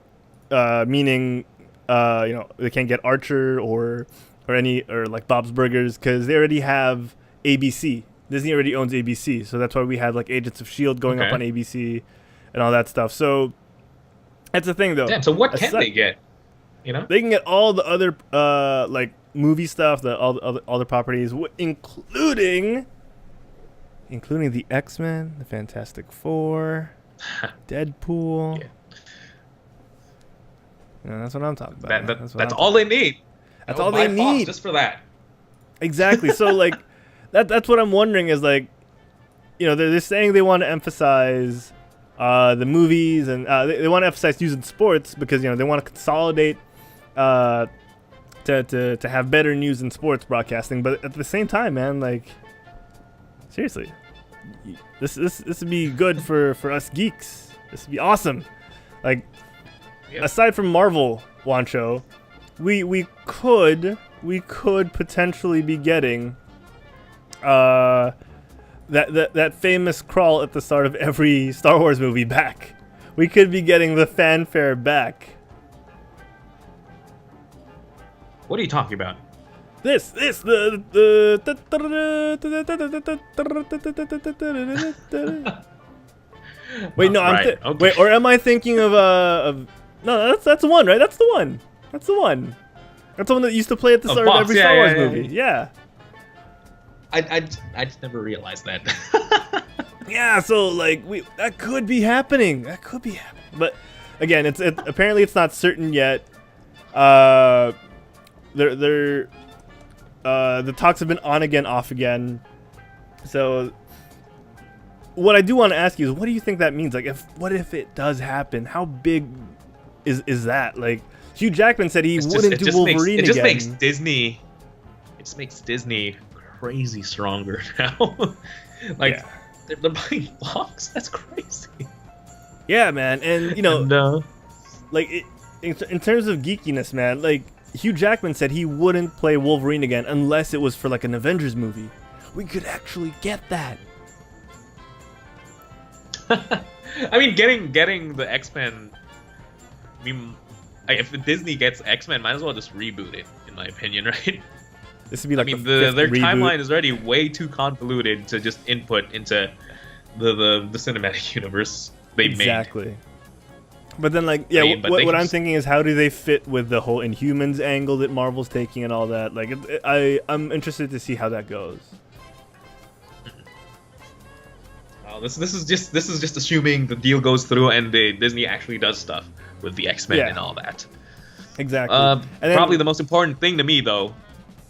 meaning they can't get Archer or like Bob's Burgers because they already have ABC. Disney already owns ABC, so that's why we have like Agents of S.H.I.E.L.D. going up on ABC and all that stuff. So that's the thing, though. Damn, so what can they get? They can get all the other like movie stuff, all the properties, including the X-Men, the Fantastic Four, Deadpool. Yeah. That's what I'm talking about. That's all they need. That's all they need. Just for that. Exactly. So like that's what I'm wondering is like, they're saying they want to emphasize the movies and they want to emphasize news and sports because they want to consolidate to have better news and sports broadcasting. But at the same time, man, like seriously, this would be good for us geeks. This would be awesome. Like aside from Marvel, Juancho, we could potentially be getting that famous crawl at the start of every Star Wars movie back. We could be getting the fanfare back. What are you talking about? Wait, no, right, okay. Wait, or am I thinking of no, that's the one, right? That's the one. That's the one that used to play at the start of every Star Wars movie. Yeah. I just never realized that. Yeah, so like that could be happening. But again, it's apparently it's not certain yet. The talks have been on again, off again. So what I do want to ask you is, what do you think that means? Like, what if it does happen? How big is that? Like, Hugh Jackman said he wouldn't do Wolverine again. It just makes Disney crazy stronger now. Like, they're buying Fox. That's crazy. Yeah, man, and like in terms of geekiness, man, like Hugh Jackman said he wouldn't play Wolverine again unless it was for like an Avengers movie. We could actually get that. I mean, getting the X-Men. I mean, if Disney gets X-Men, might as well just reboot it, in my opinion, right? This would be like their timeline is already way too convoluted to just input into the cinematic universe they made. Exactly. But then, like, yeah, what I'm thinking is, how do they fit with the whole Inhumans angle that Marvel's taking and all that? Like, I'm interested to see how that goes. This is just assuming the deal goes through and Disney actually does stuff with the X-Men and all that. Exactly. And then, probably the most important thing to me, though,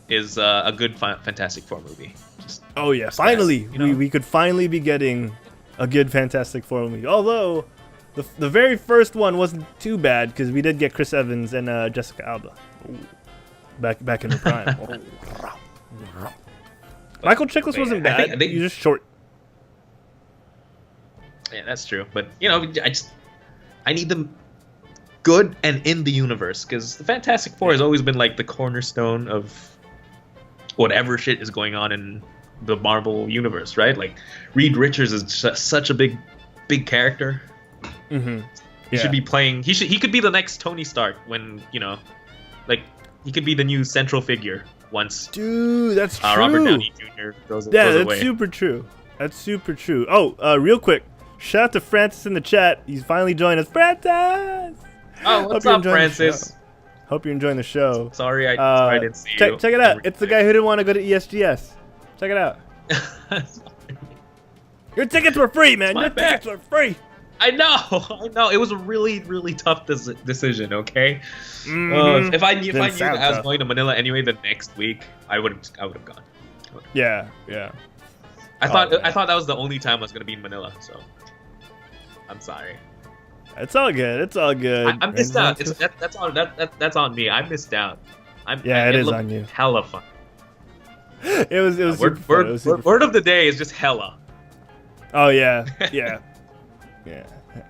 is a good Fantastic Four movie. Finally, we could finally be getting a good Fantastic Four movie. Although the very first one wasn't too bad because we did get Chris Evans and Jessica Alba. Ooh. Back in the prime. Michael Chiklis wasn't bad. He was just short. Yeah, that's true. But I need them good and in the universe, because the Fantastic Four has always been like the cornerstone of whatever shit is going on in the Marvel universe, right? Like, Reed Richards is such a big character. Mm-hmm. He should be playing. He could be the next Tony Stark when like he could be the new central figure once. Dude, that's true. Robert Downey Jr. goes away. That's super true. That's super true. Oh, real quick, shout out to Francis in the chat. He's finally joined us. Francis. Oh, what's up, Francis? Hope you're enjoying the show. Sorry, I didn't see you. Check it out. It's the guy who didn't want to go to ESGS. Check it out. Your tickets were free, man. Your tickets were free. I know. It was a really, really tough decision. Okay. Mm-hmm. If I knew that I was going to Manila anyway the next week, I would have gone. Yeah. I thought that was the only time I was going to be in Manila, so I'm sorry. It's all good. I missed out. That's on me. I missed out. It is on you. Hella fun. It was super fun. Word of the day is just hella. Oh yeah.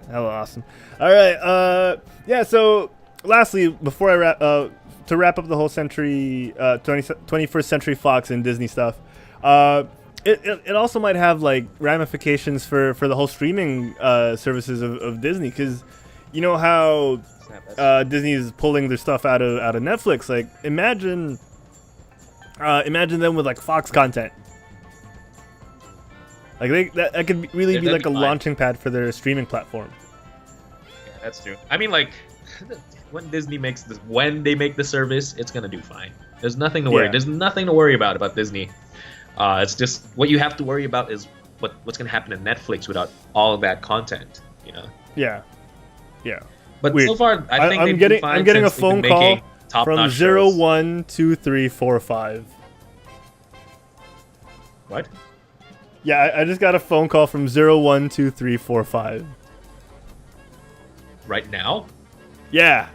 Hella awesome. All right. So lastly, before I to wrap up the whole 21st Century Fox and Disney stuff, it also might have like ramifications for the whole streaming services of Disney, because you know how Disney is pulling their stuff out of Netflix. Like imagine them with like Fox content. Like that could really be like a launching pad for their streaming platform. Yeah, that's true. I mean, like when Disney makes this, when they make the service, it's gonna do fine. There's nothing to worry. Yeah. There's nothing to worry about Disney. It's just what you have to worry about is what's gonna happen to Netflix without all of that content. You know. Yeah. But Weird. so far, I think I'm getting a phone call from 012345. What? Yeah, I just got a phone call from 012345. Right now? Yeah.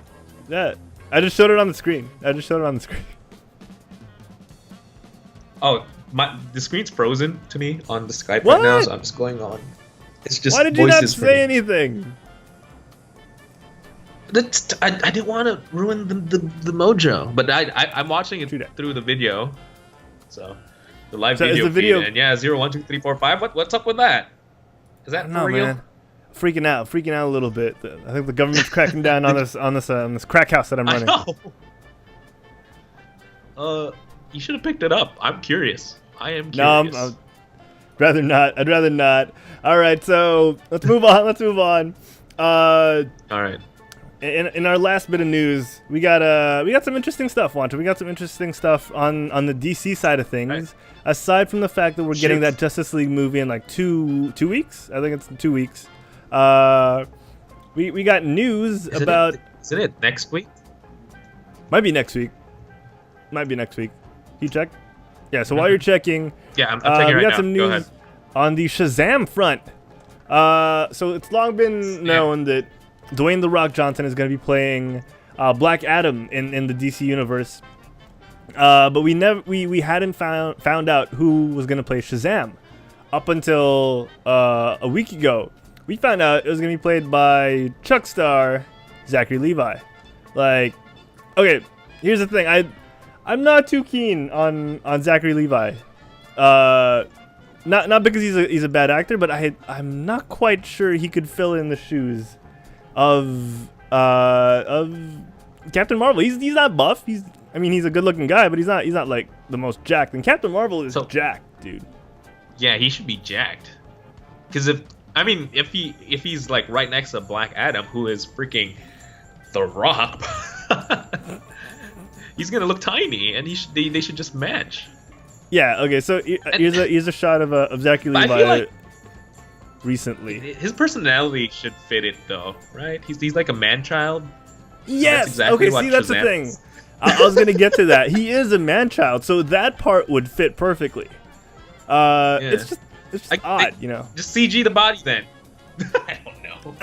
I just showed it on the screen. Oh, the screen's frozen to me on the Skype What? right now, so I'm just going on. It's just Why did you not voices for say me. anything? I didn't want to ruin the mojo, but I'm watching it True that. through the video, so the live So is video the video- feed, and yeah, 012345. What's up with that? Is that No, for real? man. Freaking out a little bit. I think the government's cracking down on this crack house that I'm I running. know. You should have picked it up. I'm curious. I am No, curious. I'd rather not. All right, so let's move on. All right. In our last bit of news, we got some interesting stuff, Juancho. We got some interesting stuff on the DC side of things. Right. Aside from the fact that we're getting Shoot. that Justice League movie in like two weeks. I think it's 2 weeks. We got news about. Isn't it next week? Might be next week. You check? Yeah. So while you're checking, Yeah, I'm checking we right got now. some Go news ahead. on the Shazam front. So it's long been known that Dwayne "The Rock" Johnson is going to be playing Black Adam in the DC universe, but we hadn't found out who was going to play Shazam up until a week ago. We found out it was going to be played by Chuck star Zachary Levi. Like, okay, here's the thing. I'm not too keen on Zachary Levi. Not because he's a bad actor, but I'm not quite sure he could fill in the shoes of Captain Marvel. He's not buff. He's a good-looking guy, but he's not like the most jacked. And Captain Marvel is jacked, dude. Yeah, he should be jacked. Because if he's like right next to Black Adam, who is freaking The Rock, he's gonna look tiny, and they should just match. Yeah. Okay. So here's a shot of Zachary But I Levi feel like recently. his personality should fit it, though, right? He's like a man-child. Yes. That's exactly Okay. what See, that's the Shazam thing. is. I was gonna get to that. He is a man-child, so that part would fit perfectly. It's just odd, you know. Just CG the body then. I don't know.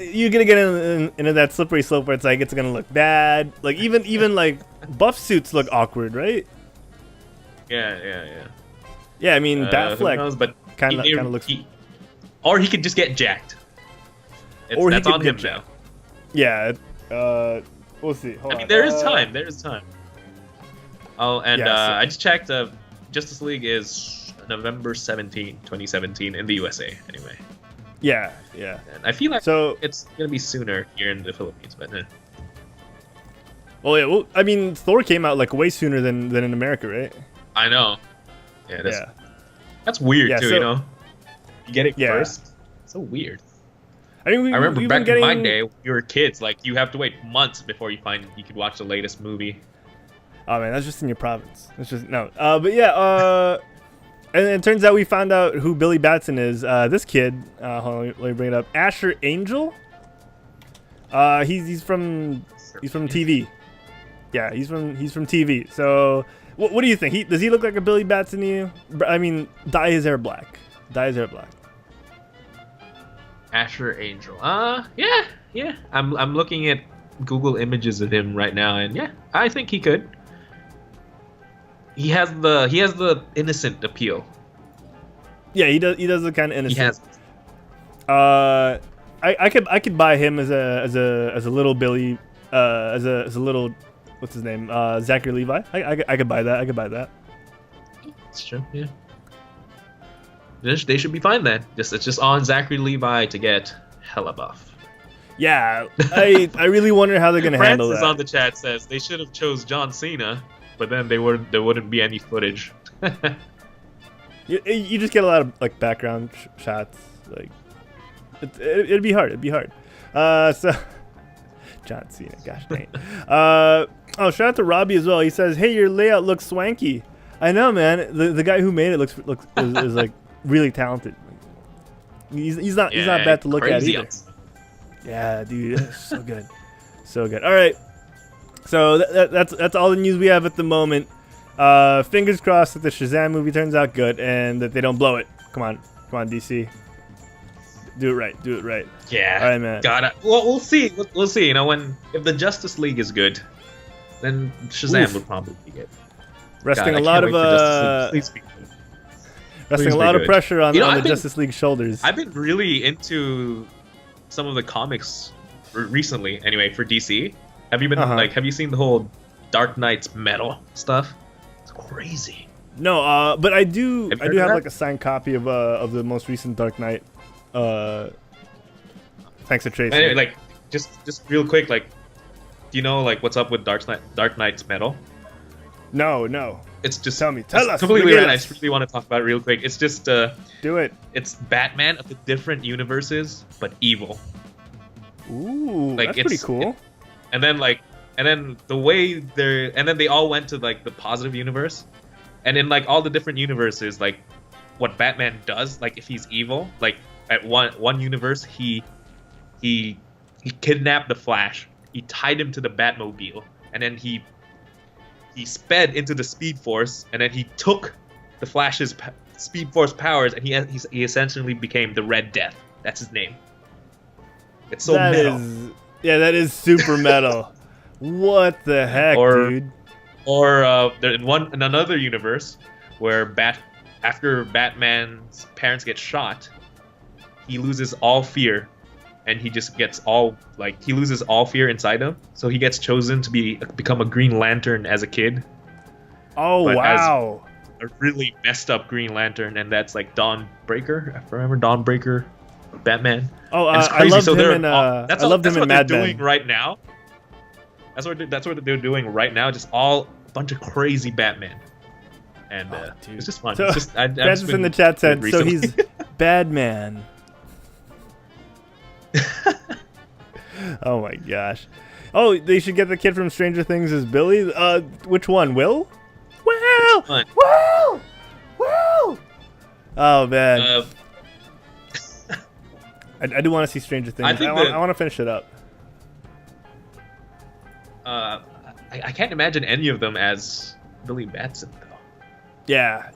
You're gonna get into that slippery slope where it's gonna look bad. Like even like buff suits look awkward, right? Yeah. Yeah, I mean Who Batfleck knows, but kind of looks. Or he could just get jacked. Or he That's could on get him jacked. now. Yeah. We'll see. Hold I on. mean, there is time. Oh, and Yeah, so- I just checked. Justice League is November 17, 2017 in the USA. Anyway, Yeah. and I feel like So it's gonna be sooner here in the Philippines, but well, yeah. Well, I mean, Thor came out like way sooner than in America, right? I know. Yeah, Yeah. that's weird Yeah, too. so- You know, you get it Yeah. first. So weird. I mean, I remember we've back been in getting... my day, when you were kids, like you have to wait months before you could watch the latest movie. Oh man, that's just in your province. That's just no. But yeah. And it turns out we found out who Billy Batson is. This kid. Hold on, let me bring it up. Asher Angel. He's from TV. Yeah, he's from TV. So, what do you think? Does he look like a Billy Batson to you? I mean, dye his hair black. Asher Angel. Yeah. I'm looking at Google images of him right now, and yeah, I think he could. He has the innocent appeal. Yeah, he does look kind of innocent. He has. I could buy him as a little Billy as a little, what's his name? Zachary Levi. I could buy that. I could buy that. It's true. Yeah. They should be fine then. It's just on Zachary Levi to get hella buff. Yeah, I really wonder how they're gonna handle that. Francis on the chat says they should have chose John Cena, but then there wouldn't be any footage. You just get a lot of like background shots. Like it'd be hard. It'd be hard. So John Cena, gosh dang it. Oh, shout out to Robbie as well. He says, "Hey, your layout looks swanky." I know, man. The guy who made it is like really talented. He's not bad to look at either. Yeah, dude, so good, so good. All right, so that's all the news we have at the moment. Fingers crossed that the Shazam movie turns out good and that they don't blow it. Come on, DC, do it right. Yeah. All right, man. Well, we'll see. We'll see. You know, if the Justice League is good, then Shazam would probably be good. Resting a lot of pressure on the Justice League shoulders. I've been really into some of the comics recently. Anyway, for DC, have you been have you seen the whole Dark Knight's metal stuff? It's crazy. No, but I do have like a signed copy of the most recent Dark Knight. Thanks to Tracy. Anyway, like just real quick, like, do you know like what's up with Dark Knight's metal? No. It's just tell us. Completely right. I just really want to talk about it real quick. It's just do it. It's Batman of the different universes, but evil. Ooh, like, that's pretty cool. And then the way and then they all went to like the positive universe, and in like all the different universes, like what Batman does, like if he's evil, like at one universe he kidnapped the Flash, he tied him to the Batmobile, and then he sped into the Speed Force, and then he took the Flash's Speed Force powers, and he essentially became the Red Death. That's his name. It's so metal. That is super metal. What the heck, dude? Or in another universe where after Batman's parents get shot, he loses all fear, and he just gets he loses all fear inside him. So he gets chosen to become a Green Lantern as a kid. Oh, wow. As a really messed up Green Lantern, and that's like Dawnbreaker. I remember Dawnbreaker, Batman. Oh, I loved him in Mad Men. That's what they're doing right now. That's what they're doing right now. Just a bunch of crazy Batman. And it's just fun. So, it's just, Francis in the chat said, so he's Badman. Oh my gosh. Oh, they should get the kid from Stranger Things as Billy. Which one? Will? Will! Oh man. I do want to see Stranger Things. I want to finish it up. I can't imagine any of them as Billy Batson though. Yeah.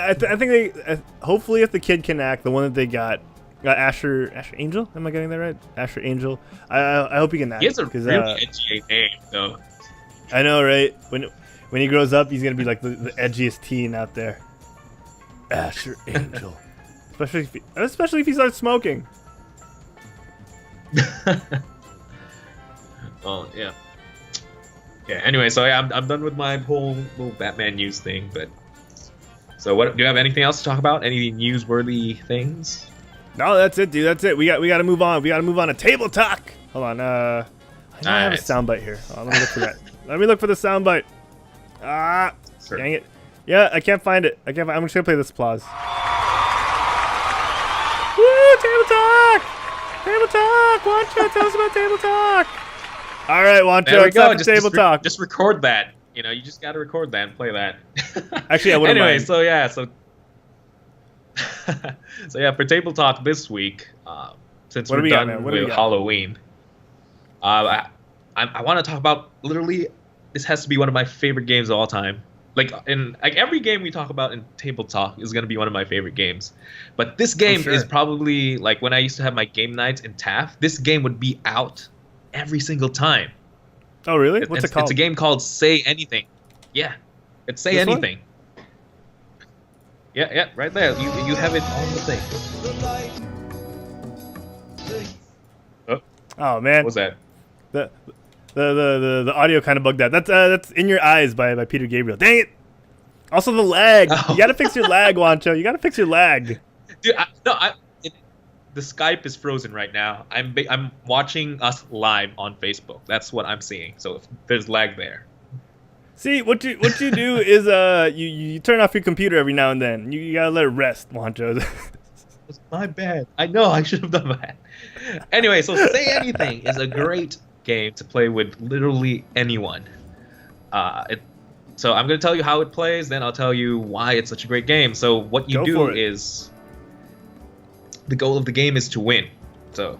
I think they hopefully if the kid can act, the one that they got. Asher Angel? Am I getting that right? Asher Angel. I hope he can act. He has a really edgy name, though. I know, right? When he grows up, he's gonna be like the edgiest teen out there. Asher Angel. Especially if he starts smoking. Oh yeah. Yeah. Anyway, so yeah, I'm done with my whole little Batman news thing. But so, what do you have anything else to talk about? Any newsworthy things? No, that's it, dude. That's it. We got to move on. We got to move on to table talk. Hold on. I have a soundbite here. Let me look for that. Let me look for the soundbite. Sure. Dang it. Yeah, I can't find it. I'm just gonna play this applause. Woo! Table talk. Table talk. Juancho, tell us about table talk. All right, Juancho. It's time for table talk. Just record that. You know, you just got to record that and play that. Actually, I wouldn't mind. So yeah, so yeah, for table talk this week, since we're done with Halloween, I want to talk about literally. This has to be one of my favorite games of all time. Like every game we talk about in table talk is gonna be one of my favorite games. But this game is probably like when I used to have my game nights in Taft. This game would be out every single time. Oh really? What's it called? It's a game called Say Anything. Yeah, it's Say Anything. One? Yeah, right there. You have it on the thing. Oh man, what was that? The audio kind of bugged out. That's In Your Eyes by Peter Gabriel. Dang it! Also the lag. Oh. You gotta fix your lag, Juancho. You gotta fix your lag. Dude, the Skype is frozen right now. I'm watching us live on Facebook. That's what I'm seeing. So if there's lag there. See, what you do is you turn off your computer every now and then. You gotta let it rest, Juancho. It's my bad. I know I should have done that. Anyway, so Say Anything is a great game to play with literally anyone. So I'm going to tell you how it plays, then I'll tell you why it's such a great game. So what you do is, the goal of the game is to win. So,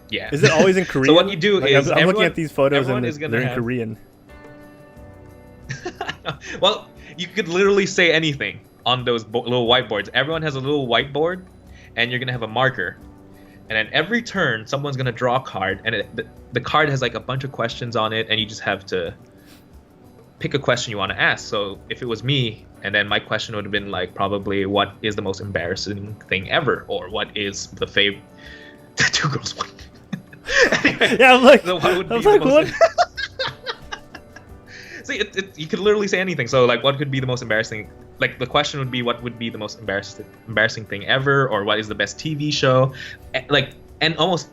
yeah. Is it always in Korean? So what you do is, I'm looking at these photos and they're in have... Korean. Well, you could literally say anything on those little whiteboards. Everyone has a little whiteboard, and you're going to have a marker. And then every turn, someone's going to draw a card, and the card has like a bunch of questions on it, and you just have to pick a question you want to ask. So if it was me, and then my question would have been like probably, what is the most embarrassing thing ever, or what is the favorite? Two girls, one. Anyway, yeah, I'm like, so what would be like, the most... See, you could literally say anything. So like, what could be the most embarrassing? Like the question would be, what would be the most embarrassing thing ever, or what is the best TV show? And almost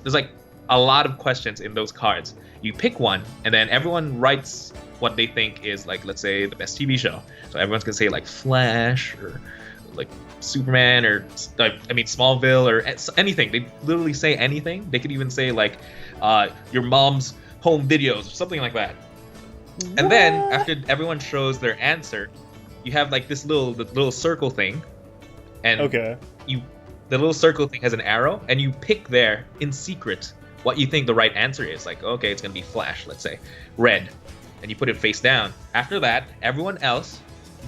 there's like a lot of questions in those cards. You pick one, and then everyone writes what they think is, like, let's say the best TV show. So everyone's gonna say like Flash or like Superman or Smallville or anything. They literally say anything. They could even say like your mom's home videos or something like that. What? And then after everyone shows their answer, you have like this little circle thing, and the little circle thing has an arrow, and you pick there in secret what you think the right answer is. Like, okay, it's gonna be Flash, let's say, red, and you put it face down. After that, everyone else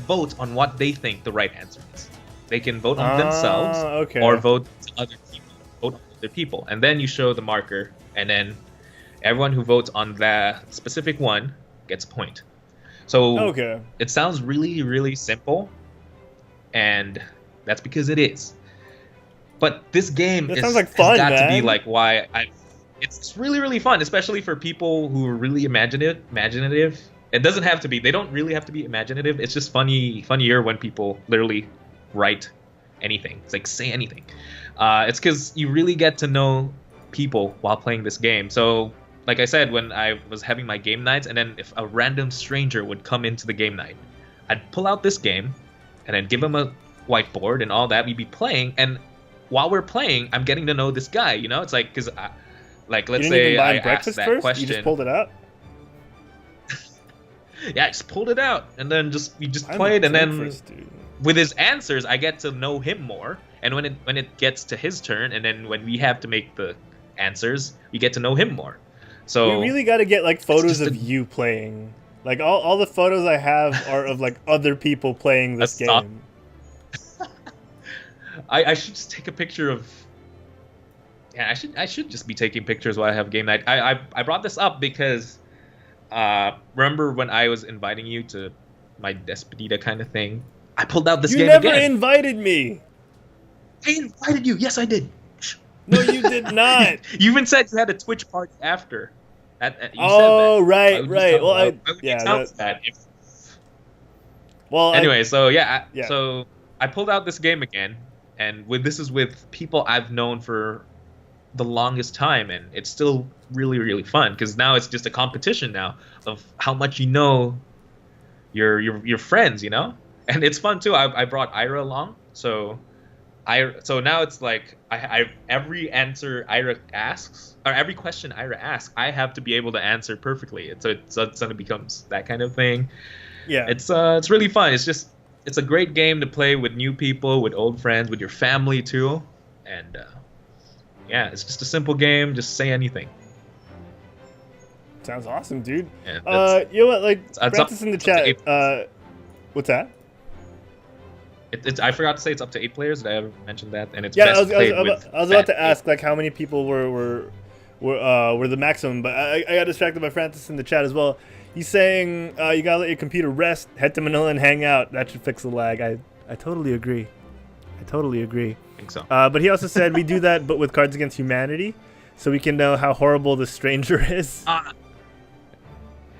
votes on what they think the right answer is. They can vote on themselves or vote on other people. And then you show the marker, and then everyone who votes on that specific one gets a point. So it sounds really, really simple, and that's because it is. But this game sounds like fun, has got man. to be like why it's really, really fun, especially for people who are really imaginative. It doesn't have to be. They don't really have to be imaginative. It's just funnier when people literally write anything. It's like, say anything. It's because you really get to know people while playing this game. So, like I said, when I was having my game nights, and then if a random stranger would come into the game night, I'd pull out this game and then give him a whiteboard and all that. We'd be playing, and while we're playing, I'm getting to know this guy. You know, it's like, because like, let's say I asked that question. You just pulled it out? Yeah, I just pulled it out, and then we just played, and then with his answers, I get to know him more. And when it gets to his turn, and then when we have to make the answers, we get to know him more. So we really got to get like photos of you playing. Like all the photos I have are of like other people playing this game. I should just take a picture of. Yeah, I should just be taking pictures while I have game night. I brought this up because remember when I was inviting you to my Despedida kind of thing? I pulled out this game again. You never invited me. I invited you. Yes, I did. No, you did not. You even said you had a Twitch party after. You said that. Right. Well, anyway, so I pulled out this game again, and this is with people I've known for the longest time, and it's still really, really fun because now it's just a competition now of how much you know your friends, you know, and it's fun too. I brought Ira along, so now it's like every answer Ira asks, or every question Ira asks, I have to be able to answer perfectly. So it suddenly becomes that kind of thing. Yeah, it's really fun. It's a great game to play with new people, with old friends, with your family too, and yeah, it's just a simple game. Just say anything. Sounds awesome, dude. Yeah, you know what? Like, Francis in the chat. What's that? I forgot to say it's up to 8 players. Did I ever mention that? And it's I was about to ask like how many people were the maximum, but I got distracted by Francis in the chat as well. He's saying you gotta let your computer rest, head to Manila and hang out. That should fix the lag. I totally agree. I think so. But he also said we do that, but with Cards Against Humanity, so we can know how horrible the stranger is.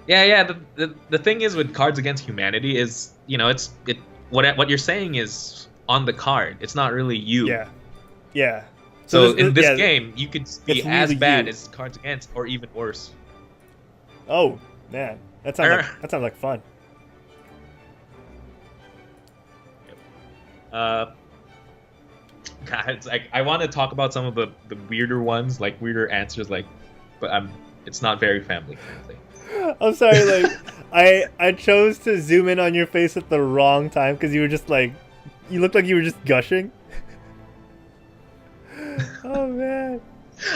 Yeah. The thing is with Cards Against Humanity is, what you're saying is on the card. It's not really you. Yeah. So in this game, you could be it's as really bad you. as Cards Against, or even worse. Oh man, that sounds like fun. God, I want to talk about some of the weirder ones, like weirder answers, but it's not very family friendly. I'm sorry, like I chose to zoom in on your face at the wrong time because you were just like, you looked like you were just gushing. Oh man,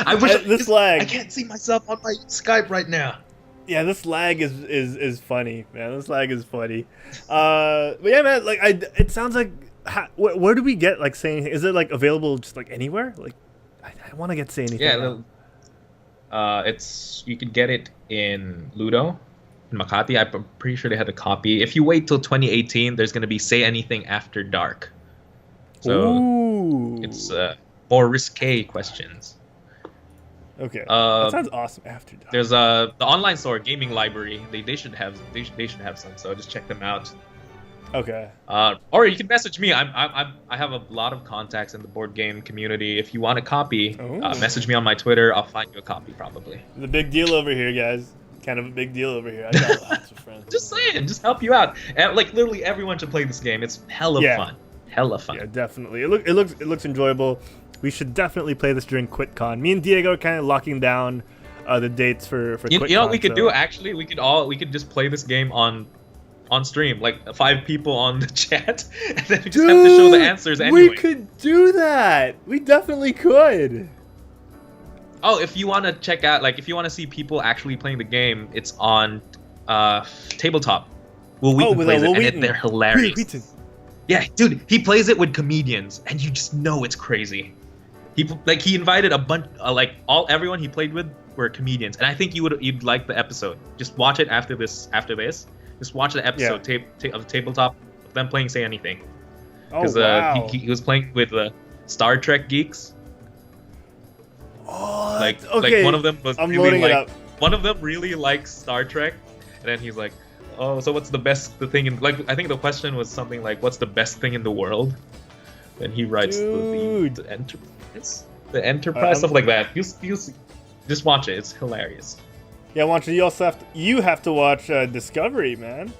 I wish this lag. I can't see myself on my Skype right now. Yeah, this lag is funny, man. This lag is funny. But yeah, man, like it sounds like. Where do we get like Say Anything? Is it like available just like anywhere? Like, I want to get Say Anything. Yeah, you can get it in Ludo, in Makati. I'm pretty sure they had a copy. If you wait till 2018, there's gonna be Say Anything After Dark. So ooh. It's more risque questions. Okay, that sounds awesome. After Dark. There's the online store, Gaming Library. They should have some. So just check them out. Okay. Or you can message me. I have a lot of contacts in the board game community. If you want a copy, message me on my Twitter. I'll find you a copy probably. The big deal over here, guys. Kind of a big deal over here. I got lots of friends. Just saying, just help you out. And, like literally everyone should play this game. It's hella fun. Hella fun. Yeah, definitely. It looks enjoyable. We should definitely play this during QuitCon. Me and Diego are kind of locking down the dates for QuitCon. You know what we could do actually? We could just play this game on stream, like 5 people on the chat, and then we just have to show the answers anyway. We could do that. We definitely could. Oh, if you want to check out, like, if you want to see people actually playing the game, it's on Tabletop. Will Wheaton plays it, and they're hilarious. Yeah, dude, he plays it with comedians, and you just know it's crazy. He invited a bunch, everyone he played with were comedians, and I think you'd like the episode. Just watch it after this. Just watch the episode of Tabletop of them playing Say Anything. Because wow. he was playing with Star Trek geeks. Oh, like one of them was I'm really loading it up. One of them really likes Star Trek, and then he's like, "Oh, so what's the thing in I think the question was something like, what's the best thing in the world?" And he writes the Enterprise, stuff like that. You just watch it. It's hilarious. Yeah, Juancho, you have to watch Discovery, man.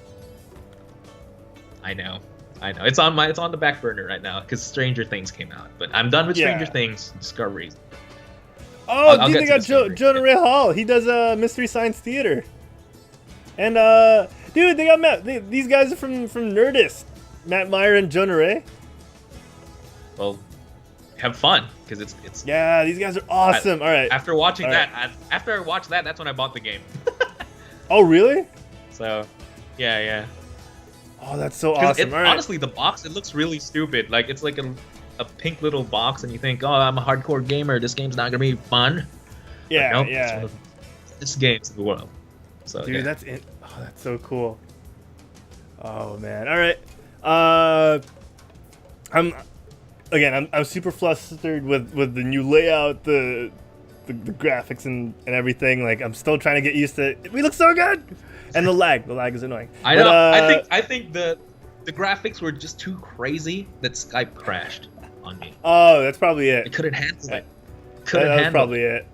I know. It's on the back burner right now because Stranger Things came out, but I'm done with Stranger Things. Discovery. Oh, dude, they got Jonah Ray Hall. He does Mystery Science Theater. And dude, they got these guys are from Nerdist. Matt Meyer and Jonah Ray. Well, have fun because it's. Yeah, these guys are awesome. All right. After watching after I watched that, that's when I bought the game. Oh, really? So, yeah. Oh, that's so awesome. All right. Honestly, the box, it looks really stupid. Like, it's like a pink little box, and you think, oh, I'm a hardcore gamer. This game's not gonna be fun. Yeah, nope, yeah. It's one of the best games in the world. So, dude, that's it. Oh, that's so cool. Oh man. All right. I'm super flustered with the new layout, the graphics and everything. Like, I'm still trying to get used to it. We look so good. And the lag is annoying. I know. I think the graphics were just too crazy that Skype crashed on me. Oh, that's probably it. I couldn't handle it. That's probably it.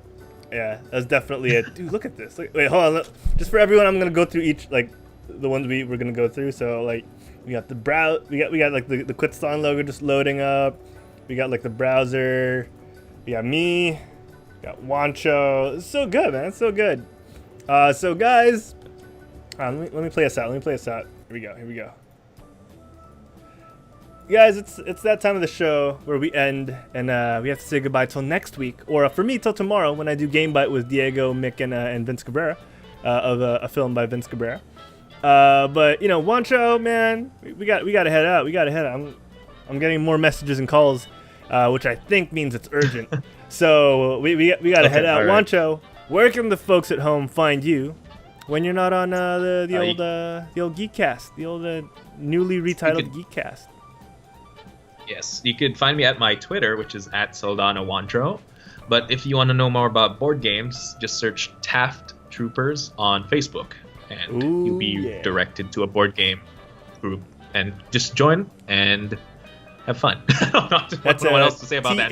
Yeah, that's definitely it. Dude, look at this. Wait, hold on. Just for everyone, I'm gonna go through each, like, the ones we're gonna go through. So, like, we got the we got like the Quit Stalling logo just loading up. We got like the browser. We got me. We got Juancho. It's so good, man. It's so good. So guys, let me play us out. Here we go. Guys, it's that time of the show where we end, and we have to say goodbye till next week, or for me till tomorrow when I do Game Bite with Diego, Mick, and Vince Cabrera of a film by Vince Cabrera. But you know, Juancho, man, we got to head out. I'm getting more messages and calls, which I think means it's urgent. So we got to head out. Right. Juancho, where can the folks at home find you when you're not on the old Geekcast, the old newly retitled Geekcast? Yes, you could find me at my Twitter, which is @SaldanaWantro. But if you want to know more about board games, just search Taft Troopers on Facebook. and Ooh, you'll be yeah. directed to a board game group, and just join and have fun. I don't know what else to say about that.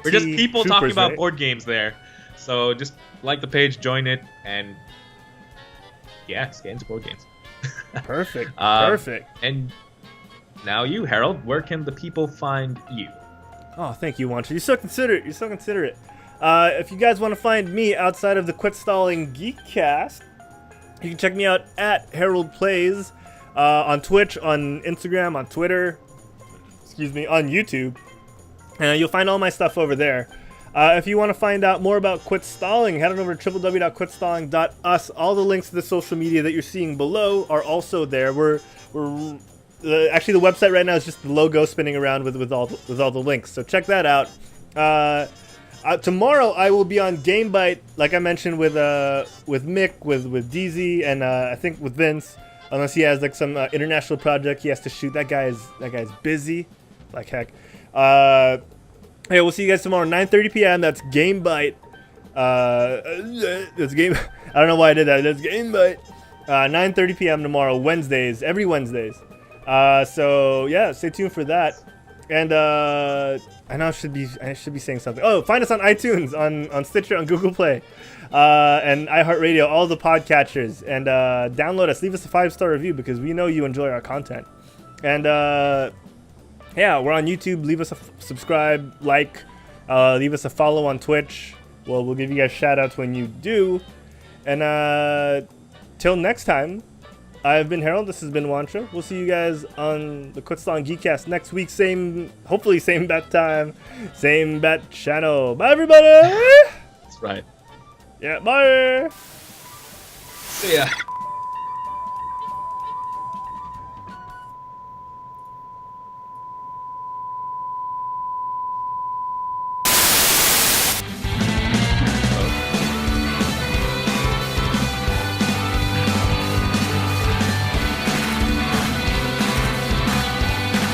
We're just people talking about right? board games there. So just like the page, join it, and yeah, just get into board games. Perfect. Perfect. And now you, Harold, where can the people find you? Oh, thank you, Juancho. You're so considerate. You're so considerate. If you guys want to find me outside of the Quit Stalling Geekcast, you can check me out at Herald Plays on Twitch, on Instagram, on Twitter, on YouTube. And you'll find all my stuff over there. If you want to find out more about Quit Stalling, head on over to www.quitstalling.us. All the links to the social media that you're seeing below are also there. Actually, the website right now is just the logo spinning around with all the links. So check that out. Tomorrow I will be on Game Bite, like I mentioned, with Mick, with DZ, and I think with Vince. Unless he has like some international project he has to shoot. That guy's busy, like heck. Hey, we'll see you guys tomorrow, 9:30 p.m. That's Game Bite. That's Game. I don't know why I did that. That's Game Bite. 9:30 p.m. tomorrow, every Wednesdays. So yeah, stay tuned for that. And I know I should be saying something. Oh, find us on iTunes, on Stitcher, on Google Play, and iHeartRadio, all the podcatchers, and download us. Leave us a 5-star review because we know you enjoy our content. And yeah, we're on YouTube. Leave us a subscribe, like, leave us a follow on Twitch. Well, we'll give you guys shout outs when you do. And till next time, I've been Harold. This has been Juancho. We'll see you guys on the Quit Stalling Geekcast next week. Hopefully same bat time, same bat channel. Bye, everybody. That's right. Yeah, bye. See ya.